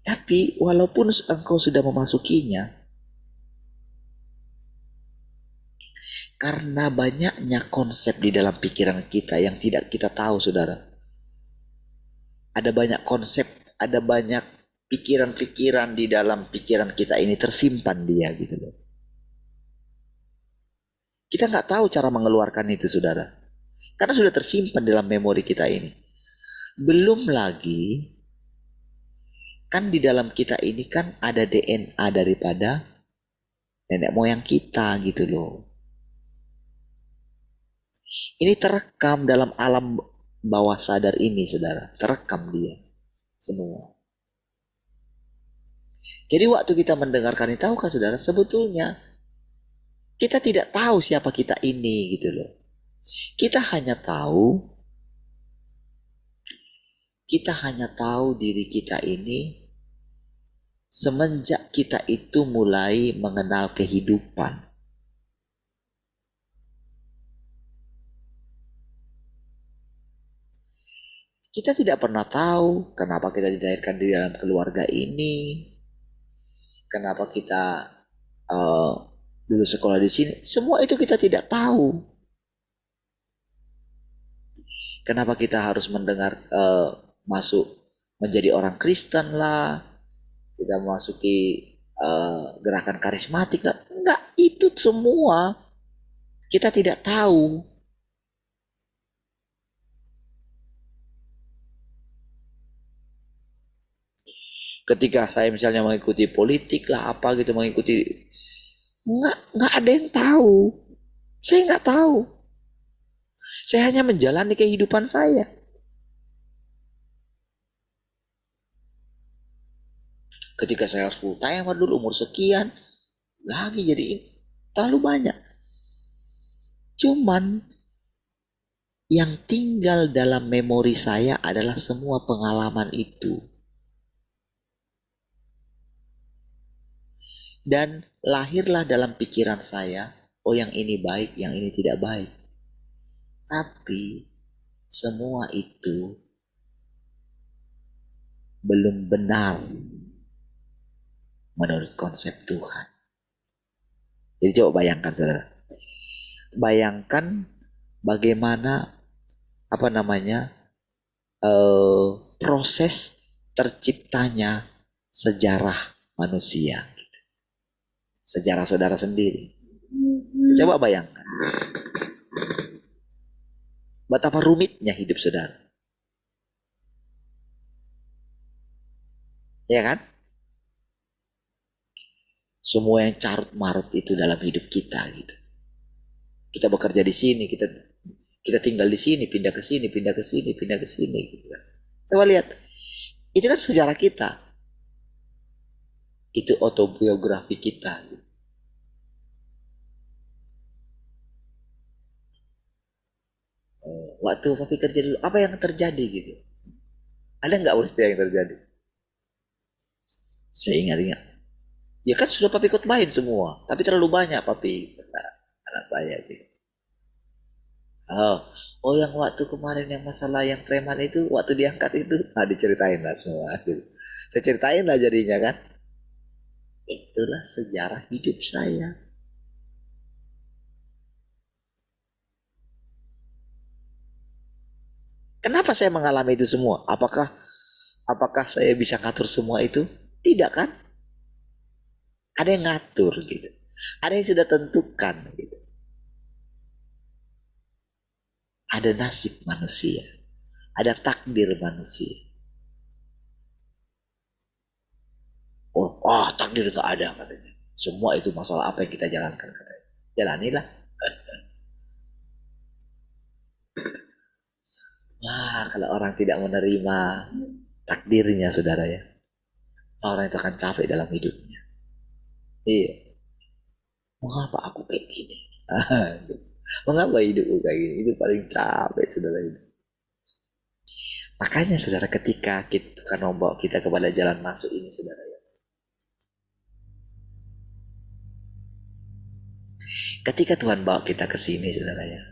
Tapi walaupun engkau sudah memasukinya, karena banyaknya konsep di dalam pikiran kita yang tidak kita tahu, saudara. Ada banyak konsep, ada banyak pikiran-pikiran di dalam pikiran kita ini tersimpan dia gitu loh. Kita nggak tahu cara mengeluarkan itu, saudara. Karena sudah tersimpan dalam memori kita ini. Belum lagi, kan di dalam kita ini kan ada DNA daripada nenek moyang kita gitu loh. Ini terekam dalam alam bawah sadar ini, saudara. Terekam dia semua. Jadi waktu kita mendengarkan ini, tahukah saudara, sebetulnya kita tidak tahu siapa kita ini gitu loh. Kita hanya tahu diri kita ini semenjak kita itu mulai mengenal kehidupan. Kita tidak pernah tahu kenapa kita dilahirkan di dalam keluarga ini, kenapa kita dulu sekolah di sini. Semua itu kita tidak tahu. Kenapa kita harus mendengar masuk menjadi orang Kristen lah, kita memasuki gerakan karismatik lah. Enggak, itu semua kita tidak tahu. Ketika saya misalnya mengikuti politik lah apa gitu, mengikuti, nggak ada yang tahu. Saya nggak tahu. Saya hanya menjalani kehidupan saya. Ketika saya harus full timer dulu umur sekian, lagi jadi terlalu banyak. Cuman yang tinggal dalam memori saya adalah semua pengalaman itu. Dan lahirlah dalam pikiran saya, oh yang ini baik, yang ini tidak baik. Tapi semua itu belum benar menurut konsep Tuhan. Jadi coba bayangkan, saudara. Bayangkan bagaimana proses terciptanya sejarah manusia. Sejarah saudara sendiri. Coba bayangkan. Betapa rumitnya hidup saudara. Ya kan? Semua yang carut marut itu dalam hidup kita gitu. Kita bekerja di sini, kita tinggal di sini, pindah ke sini, pindah ke sini, pindah ke sini gitu kan. Coba lihat. Itu kan sejarah kita. Itu autobiografi kita gitu. Waktu papi kerja dulu, apa yang terjadi gitu? Ada nggak peristiwa yang terjadi? Saya ingat. Ya kan sudah papi khotbahin semua, tapi terlalu banyak papi anak saya gitu. Oh yang waktu kemarin yang masalah yang preman itu, waktu diangkat itu, diceritain lah semua gitu. Saya ceritain lah jadinya kan. Itulah sejarah hidup saya. Kenapa saya mengalami itu semua? Apakah saya bisa ngatur semua itu? Tidak kan? Ada yang ngatur gitu. Ada yang sudah tentukan gitu. Ada nasib manusia. Ada takdir manusia. Oh takdir gak ada katanya. Semua itu masalah apa yang kita jalankan. Jalanilah. Wah, kalau orang tidak menerima takdirnya, saudara ya, orang itu akan capek dalam hidupnya. Iya. Mengapa aku kayak gini? Mengapa hidupku kayak gini? Itu paling capek, saudara itu. Makanya saudara, ketika kita kan membawa kita kepada jalan masuk ini, saudara ya. Ketika Tuhan bawa kita ke sini, saudara ya,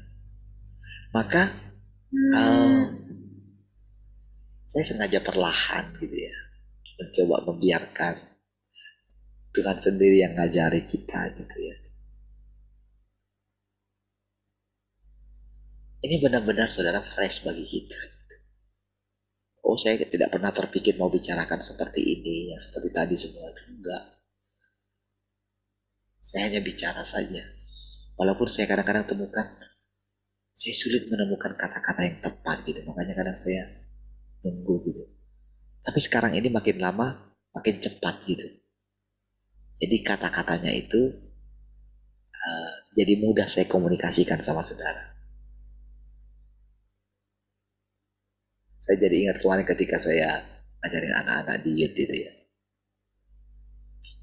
maka saya sengaja perlahan gitu ya, mencoba membiarkan Tuhan sendiri yang ngajari kita gitu ya. Ini benar-benar saudara fresh bagi kita. Oh, saya tidak pernah terpikir mau bicarakan seperti ini, yang seperti tadi semua. Enggak. Saya hanya bicara saja. Walaupun saya kadang-kadang temukan, saya sulit menemukan kata-kata yang tepat gitu. Makanya kadang saya nunggu gitu. Tapi sekarang ini makin lama, makin cepat gitu. Jadi kata-katanya itu jadi mudah saya komunikasikan sama saudara. Saya jadi ingat kemarin ketika saya ngajarin anak-anak di youth itu ya.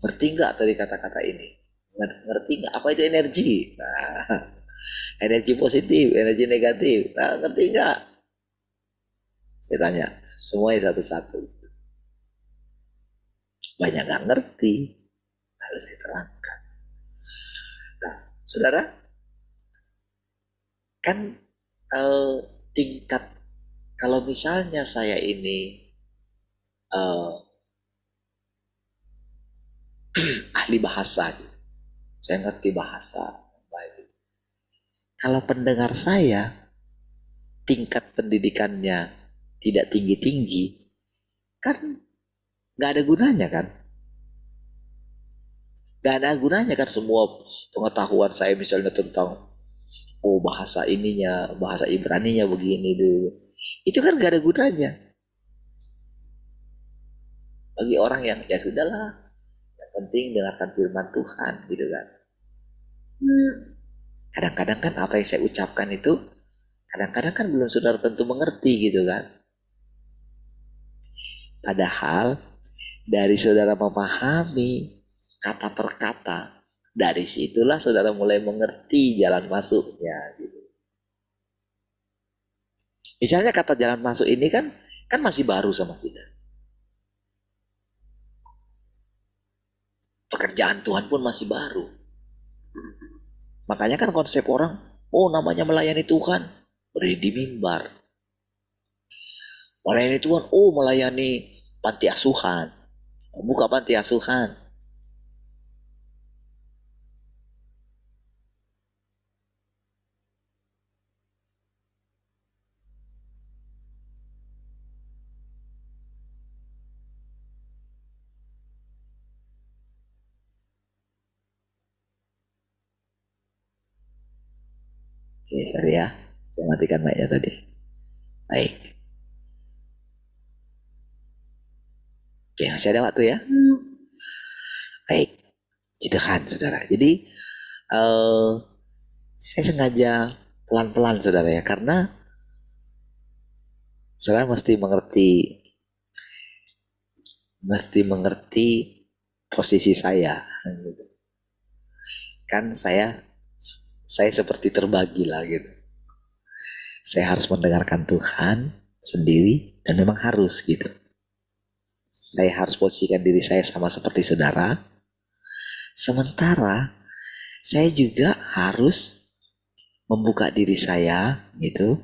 Ngerti nggak tadi kata-kata ini? Ngerti nggak apa itu energi? Nah, energi positif, energi negatif. Nah, ngerti nggak? Saya tanya, semuanya satu-satu. Banyak nggak ngerti. Lalu saya terangkan. Nah, saudara, kan tingkat kalau misalnya saya ini ahli bahasa, gitu. Saya ngerti bahasa baik. Kalau pendengar saya tingkat pendidikannya tidak tinggi-tinggi, kan nggak ada gunanya kan? Nggak ada gunanya kan semua pengetahuan saya misalnya tentang bahasa ininya, bahasa Ibraninya begini dulu. Itu kan nggak ada gunanya. Bagi orang yang ya sudahlah, yang penting dengarkan firman Tuhan gitu kan. Kadang-kadang kan apa yang saya ucapkan itu kadang-kadang kan belum saudara tentu mengerti gitu kan. Padahal dari saudara memahami kata per kata, dari situlah saudara mulai mengerti jalan masuknya gitu. Misalnya kata jalan masuk ini kan masih baru sama kita. Pekerjaan Tuhan pun masih baru. Makanya kan konsep orang, namanya melayani Tuhan, berdiri di mimbar. Melayani Tuhan, melayani panti asuhan. Buka panti asuhan. Oke, sorry ya. Saya matikan mic-nya tadi. Baik. Oke, masih ada waktu ya? Baik. Gitu kan, saudara. Jadi, saya sengaja pelan-pelan, saudara ya. Karena saudara mesti mengerti posisi saya. Kan saya seperti terbagi lah gitu. Saya harus mendengarkan Tuhan sendiri dan memang harus gitu. Saya harus posisikan diri saya sama seperti saudara. Sementara saya juga harus membuka diri saya gitu,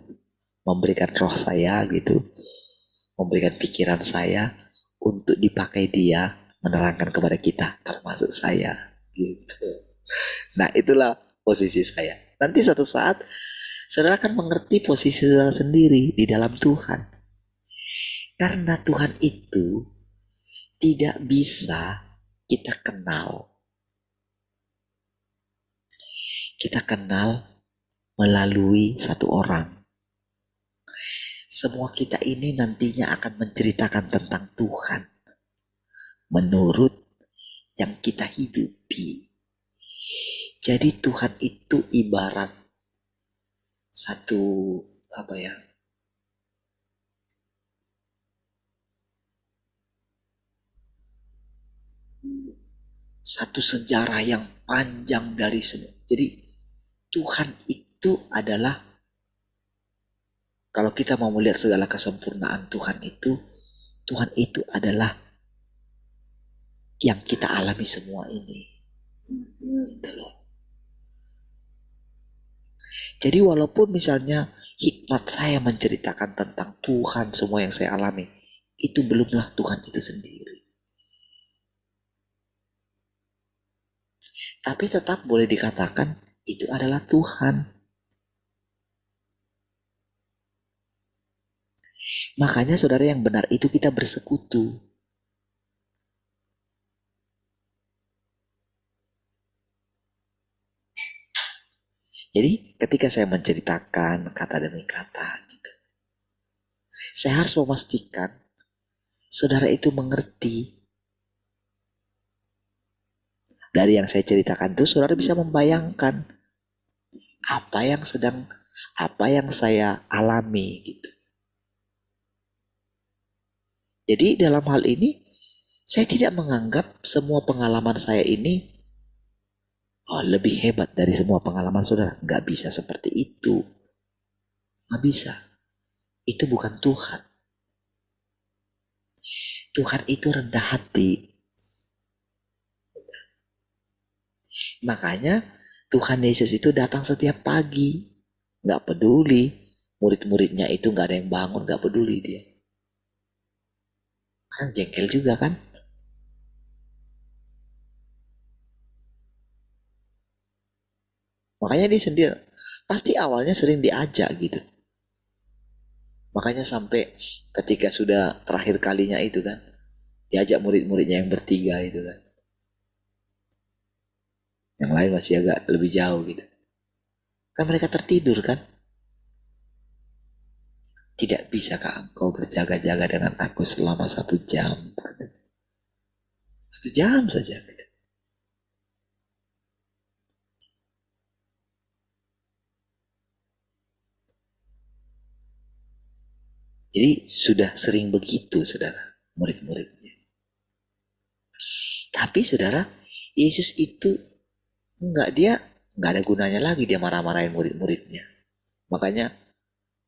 memberikan roh saya gitu, memberikan pikiran saya untuk dipakai Dia menerangkan kepada kita, termasuk saya gitu. Nah, itulah posisi saya. Nanti suatu saat saudara akan mengerti posisi saudara sendiri di dalam Tuhan. Karena Tuhan itu tidak bisa kita kenal. Kita kenal melalui satu orang. Semua kita ini nantinya akan menceritakan tentang Tuhan menurut yang kita hidupi. Jadi Tuhan itu ibarat satu satu sejarah yang panjang dari semua. Jadi Tuhan itu adalah, kalau kita mau melihat segala kesempurnaan Tuhan itu adalah yang kita alami semua ini. Gitu loh. Jadi walaupun misalnya hikmat saya menceritakan tentang Tuhan, semua yang saya alami, itu belumlah Tuhan itu sendiri. Tapi tetap boleh dikatakan itu adalah Tuhan. Makanya saudara, yang benar itu kita bersekutu. Jadi ketika saya menceritakan kata demi kata, saya harus memastikan saudara itu mengerti. Dari yang saya ceritakan itu saudara bisa membayangkan apa yang saya alami gitu. Jadi dalam hal ini saya tidak menganggap semua pengalaman saya ini lebih hebat dari semua pengalaman saudara. Gak bisa seperti itu. Gak bisa. Itu bukan Tuhan. Tuhan itu rendah hati. Makanya Tuhan Yesus itu datang setiap pagi. Gak peduli murid-muridnya itu gak ada yang bangun, gak peduli dia. Kan jengkel juga kan. Makanya dia sendiri pasti awalnya sering diajak gitu. Makanya sampai ketika sudah terakhir kalinya itu kan, diajak murid-muridnya yang bertiga itu kan. Yang lain masih agak lebih jauh gitu. Kan mereka tertidur kan. Tidak bisakah engkau berjaga-jaga dengan aku selama 1 jam? 1 jam saja gitu. Jadi sudah sering begitu saudara, murid-muridnya. Tapi saudara, Yesus itu nggak ada gunanya lagi dia marah-marahin murid-muridnya. Makanya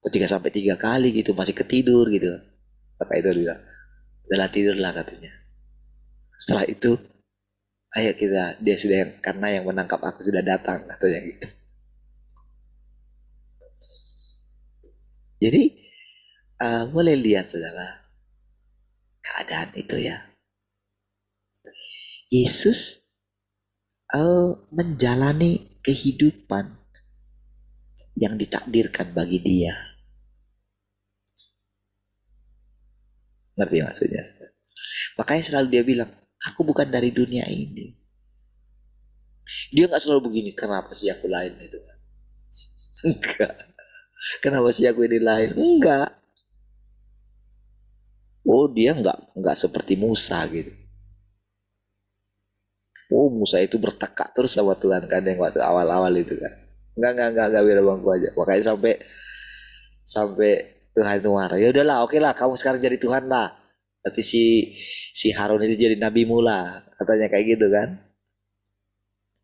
ketika sampai 3 kali gitu masih ketidur gitu, maka itu bilang, udahlah tidurlah katanya. Setelah itu, ayo dia sudah karena yang menangkap aku sudah datang katanya gitu. Jadi boleh lihat saudara keadaan itu ya. Yesus menjalani kehidupan yang ditakdirkan bagi dia. Ngerti maksudnya? Makanya selalu dia bilang, aku bukan dari dunia ini. Dia gak selalu begini, kenapa sih aku lain itu? Enggak. Kenapa sih aku ini lain? Enggak. Oh dia enggak seperti Musa gitu. Oh Musa itu bertekad terus sama Tuhan kan yang waktu awal-awal itu kan. Enggak biar bangku aja. Makanya sampai Tuhan itu marah. Ya udahlah, oke lah, kamu sekarang jadi Tuhan lah. Nanti si Harun itu jadi nabimu lah, katanya kayak gitu kan.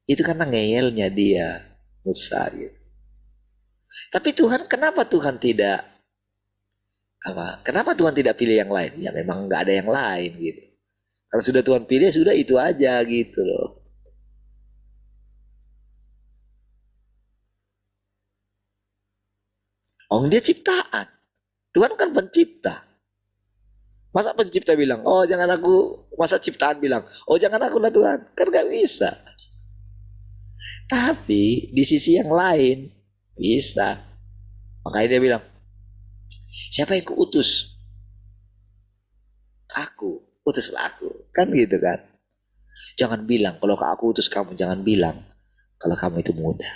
Itu karena ngeyelnya dia Musa gitu. Tapi kenapa Tuhan tidak kenapa Tuhan tidak pilih yang lain? Ya memang nggak ada yang lain gitu. Kalau sudah Tuhan pilih sudah itu aja gitu loh. Oh dia ciptaan. Tuhan kan pencipta. Masa pencipta bilang, oh jangan aku, masa ciptaan bilang, oh jangan aku lah Tuhan. Kan gak bisa. Tapi di sisi yang lain bisa. Makanya dia bilang, siapa yang kuutus? Aku, utuslah aku. Kan gitu kan. Jangan bilang, kalau aku utus kamu, jangan bilang kalau kamu itu muda.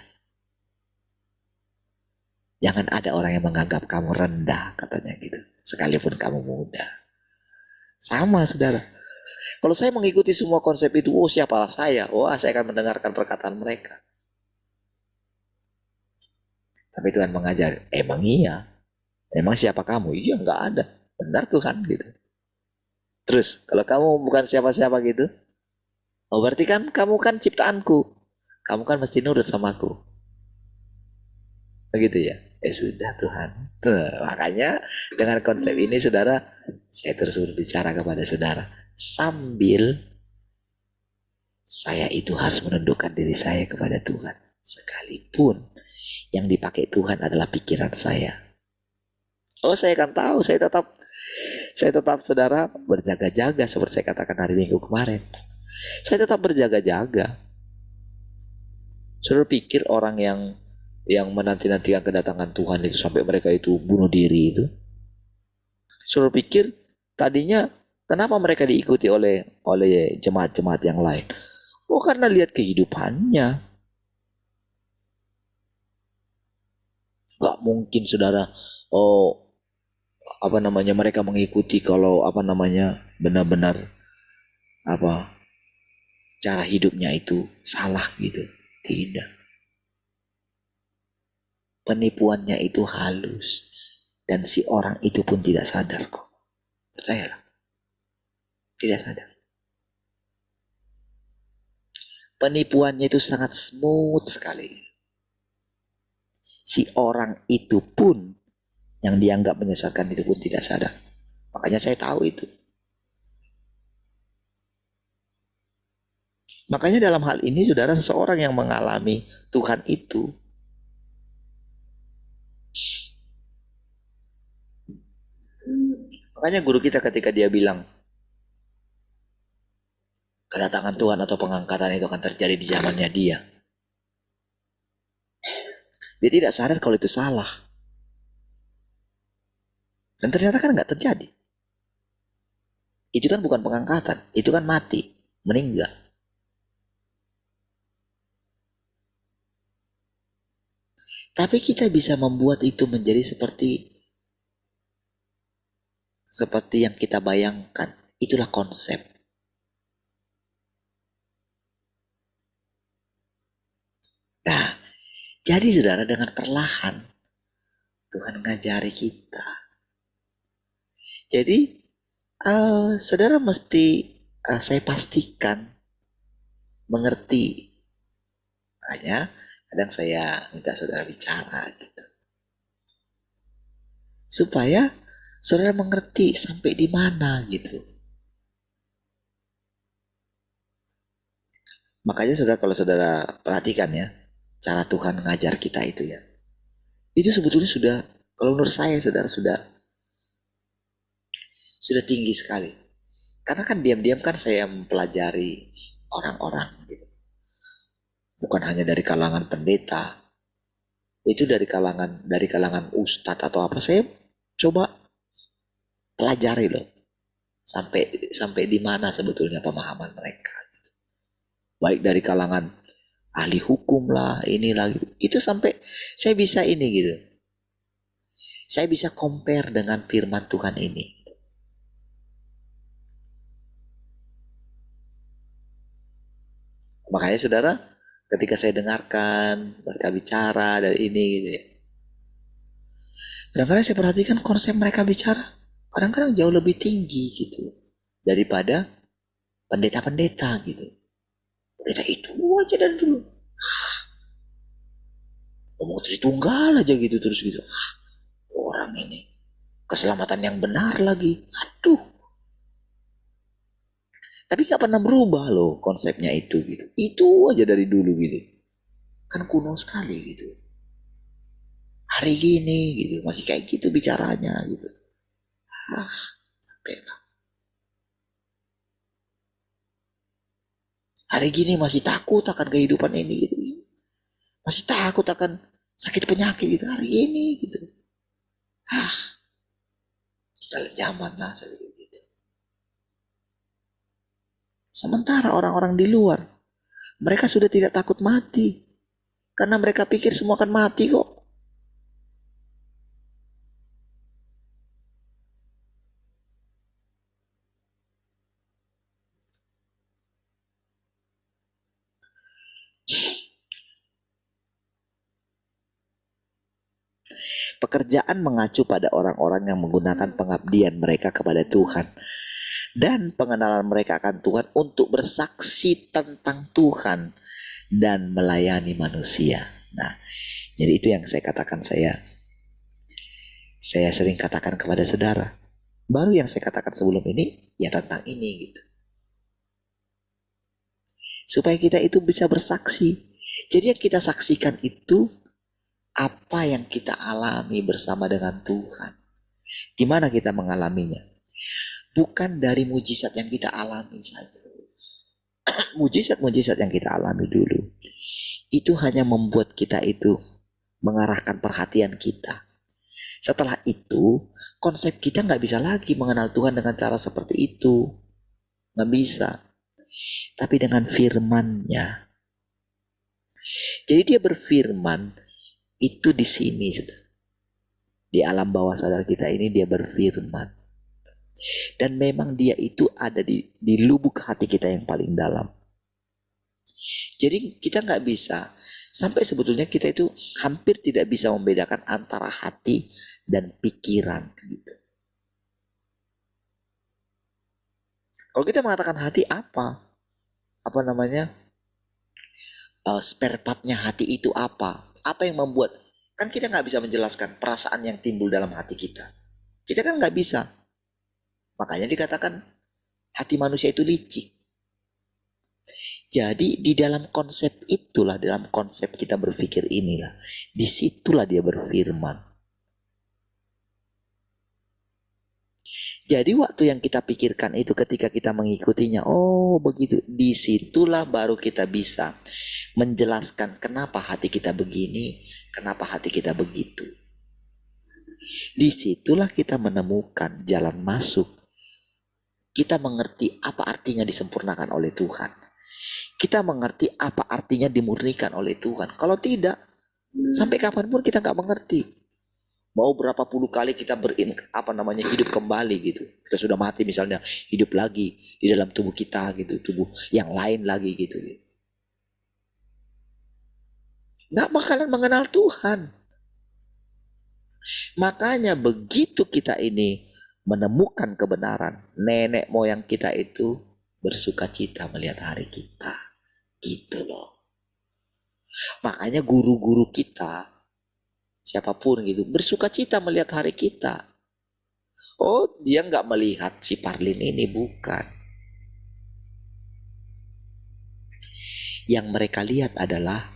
Jangan ada orang yang menganggap kamu rendah, katanya gitu. Sekalipun kamu muda. Sama saudara. Kalau saya mengikuti semua konsep itu, oh siapalah saya? Wah, saya akan mendengarkan perkataan mereka. Tapi Tuhan mengajar, emang iya. Emang siapa kamu? Iya, nggak ada. Benar Tuhan gitu. Terus, kalau kamu bukan siapa-siapa gitu, oh berarti kan kamu kan ciptaanku. Kamu kan mesti nurut sama aku. Begitu ya? Sudah Tuhan. Makanya dengan konsep ini saudara, saya terus berbicara kepada saudara. Sambil saya itu harus menundukkan diri saya kepada Tuhan. Sekalipun yang dipakai Tuhan adalah pikiran saya. Oh saya akan tahu, saya tetap saudara berjaga-jaga seperti saya katakan hari Minggu kemarin. Saya tetap berjaga-jaga. Saudara pikir orang yang menanti-nantikan kedatangan Tuhan itu sampai mereka itu bunuh diri itu. Saudara pikir tadinya kenapa mereka diikuti oleh jemaat-jemaat yang lain? Oh karena lihat kehidupannya. Gak mungkin saudara, oh apa namanya mereka mengikuti kalau apa namanya benar-benar apa cara hidupnya itu salah gitu. Tidak. Penipuannya itu halus dan si orang itu pun tidak sadar kok. Percayalah. Tidak sadar. Penipuannya itu sangat smooth sekali. Si orang itu pun yang dianggap menyesatkan itu pun tidak sadar. Makanya saya tahu itu. Makanya dalam hal ini saudara, seseorang yang mengalami Tuhan itu makanya guru kita ketika dia bilang kedatangan Tuhan atau pengangkatan itu akan terjadi di zamannya dia. Dia tidak sadar kalau itu salah. Dan ternyata kan nggak terjadi. Itu kan bukan pengangkatan, itu kan mati, meninggal. Tapi kita bisa membuat itu menjadi seperti yang kita bayangkan. Itulah konsep. Nah, jadi saudara dengan perlahan Tuhan ngajari kita. Jadi saudara mesti saya pastikan mengerti. Makanya kadang saya minta saudara bicara gitu. Supaya saudara mengerti sampai di mana gitu. Makanya saudara kalau saudara perhatikan ya, cara Tuhan ngajar kita itu ya. Itu sebetulnya sudah, kalau menurut saya saudara sudah tinggi sekali. Karena kan diam-diam kan saya mempelajari orang-orang gitu. Bukan hanya dari kalangan pendeta, itu dari kalangan ustadz atau apa, saya coba pelajari loh. Sampai di mana sebetulnya pemahaman mereka. Baik dari kalangan ahli hukum lah, ini lagi. Itu sampai saya bisa ini gitu. Saya bisa compare dengan firman Tuhan ini. Makanya saudara, ketika saya dengarkan mereka bicara dari ini gitu ya. Kadang-kadang saya perhatikan konsep mereka bicara kadang-kadang jauh lebih tinggi gitu daripada pendeta-pendeta gitu. Pendeta itu aja dari dulu. Ngomong Tritunggal aja gitu terus gitu. Orang ini keselamatan yang benar lagi. Aduh. Tapi gak pernah berubah loh konsepnya itu gitu. Itu aja dari dulu gitu. Kan kuno sekali gitu. Hari gini gitu masih kayak gitu bicaranya gitu. Sampai lah. Hari gini masih takut akan kehidupan ini gitu. Masih takut akan sakit penyakit gitu hari ini gitu. Dalam zaman lah gitu. Sementara orang-orang di luar, mereka sudah tidak takut mati. Karena mereka pikir semua akan mati kok. Pekerjaan mengacu pada orang-orang yang menggunakan pengabdian mereka kepada Tuhan dan pengenalan mereka akan Tuhan untuk bersaksi tentang Tuhan dan melayani manusia. Nah, jadi itu yang saya katakan, saya sering katakan kepada saudara. Baru yang saya katakan sebelum ini ya tentang ini gitu. Supaya kita itu bisa bersaksi. Jadi yang kita saksikan itu apa yang kita alami bersama dengan Tuhan. Gimana kita mengalaminya? Bukan dari mujizat yang kita alami saja. Mujizat-mujizat yang kita alami dulu itu hanya membuat kita itu mengarahkan perhatian kita. Setelah itu konsep kita nggak bisa lagi mengenal Tuhan dengan cara seperti itu, nggak bisa. Tapi dengan firman-Nya. Jadi dia berfirman itu di sini sudah. Di alam bawah sadar kita ini dia berfirman. Dan memang dia itu ada di lubuk hati kita yang paling dalam. Jadi kita nggak bisa, sampai sebetulnya kita itu hampir tidak bisa membedakan antara hati dan pikiran gitu. Kalau kita mengatakan hati apa namanya, spare partnya hati itu apa yang membuat, kan kita nggak bisa menjelaskan perasaan yang timbul dalam hati kita kan nggak bisa. Makanya dikatakan hati manusia itu licik. Jadi di dalam konsep itulah, dalam konsep kita berpikir inilah, disitulah dia berfirman. Jadi waktu yang kita pikirkan itu ketika kita mengikutinya, oh begitu, disitulah baru kita bisa menjelaskan kenapa hati kita begini, kenapa hati kita begitu. Disitulah kita menemukan jalan masuk. Kita mengerti apa artinya disempurnakan oleh Tuhan. Kita mengerti apa artinya dimurnikan oleh Tuhan. Kalau tidak, sampai kapanpun kita nggak mengerti. Mau berapa puluh kali kita hidup kembali gitu. Kita sudah mati misalnya, hidup lagi di dalam tubuh kita gitu, tubuh yang lain lagi gitu. Nggak bakalan mengenal Tuhan. Makanya begitu kita ini menemukan kebenaran, nenek moyang kita itu bersuka cita melihat hari kita. Gitu loh. Makanya guru-guru kita, siapapun gitu, bersuka cita melihat hari kita. Oh, dia nggak melihat si Parlin ini, bukan. Yang mereka lihat adalah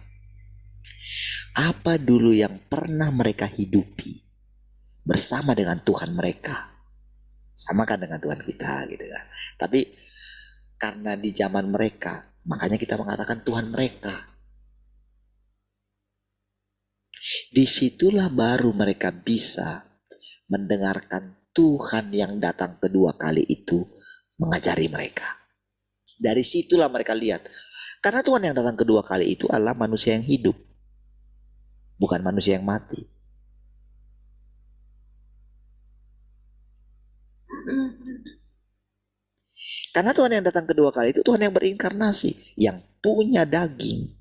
apa dulu yang pernah mereka hidupi bersama dengan Tuhan mereka. Sama kan dengan Tuhan kita gitu kan. Tapi karena di zaman mereka, makanya kita mengatakan Tuhan mereka. Disitulah baru mereka bisa mendengarkan Tuhan yang datang kedua kali itu mengajari mereka. Dari situlah mereka lihat. Karena Tuhan yang datang kedua kali itu adalah manusia yang hidup. Bukan manusia yang mati. Karena Tuhan yang datang kedua kali itu Tuhan yang berinkarnasi. Yang punya daging.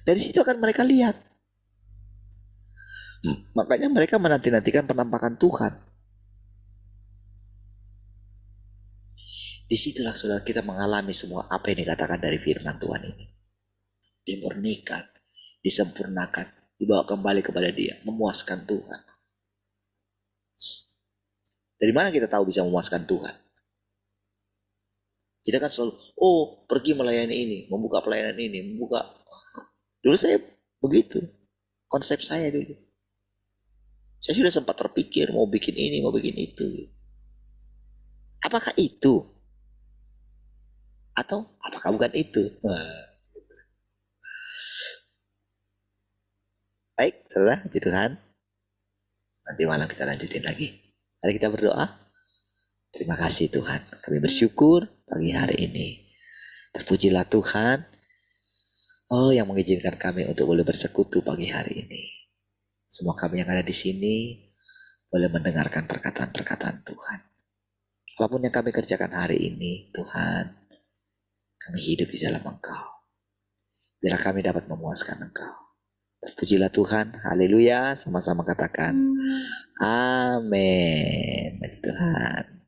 Dari situ akan mereka lihat. Makanya mereka menanti-nantikan penampakan Tuhan. Disitulah saudara kita mengalami semua apa yang dikatakan dari firman Tuhan ini. Dimurnikan, disempurnakan, dibawa kembali kepada Dia, memuaskan Tuhan. Dari mana kita tahu bisa memuaskan Tuhan? Kita kan selalu, pergi melayani ini, membuka pelayanan ini, membuka. Dulu saya begitu, konsep saya dulu. Saya sudah sempat terpikir mau bikin ini, mau bikin itu. Apakah itu? Atau apakah bukan itu? Baik, saudara, puji Tuhan. Nanti malam kita lanjutin lagi. Mari kita berdoa. Terima kasih Tuhan. Kami bersyukur pagi hari ini. Terpujilah Tuhan. Yang mengizinkan kami untuk boleh bersekutu pagi hari ini. Semua kami yang ada di sini boleh mendengarkan perkataan-perkataan Tuhan. Apapun yang kami kerjakan hari ini, Tuhan, kami hidup di dalam Engkau. Biarlah kami dapat memuaskan Engkau. Pujilah Tuhan, haleluya, sama-sama katakan amin. Tuhan.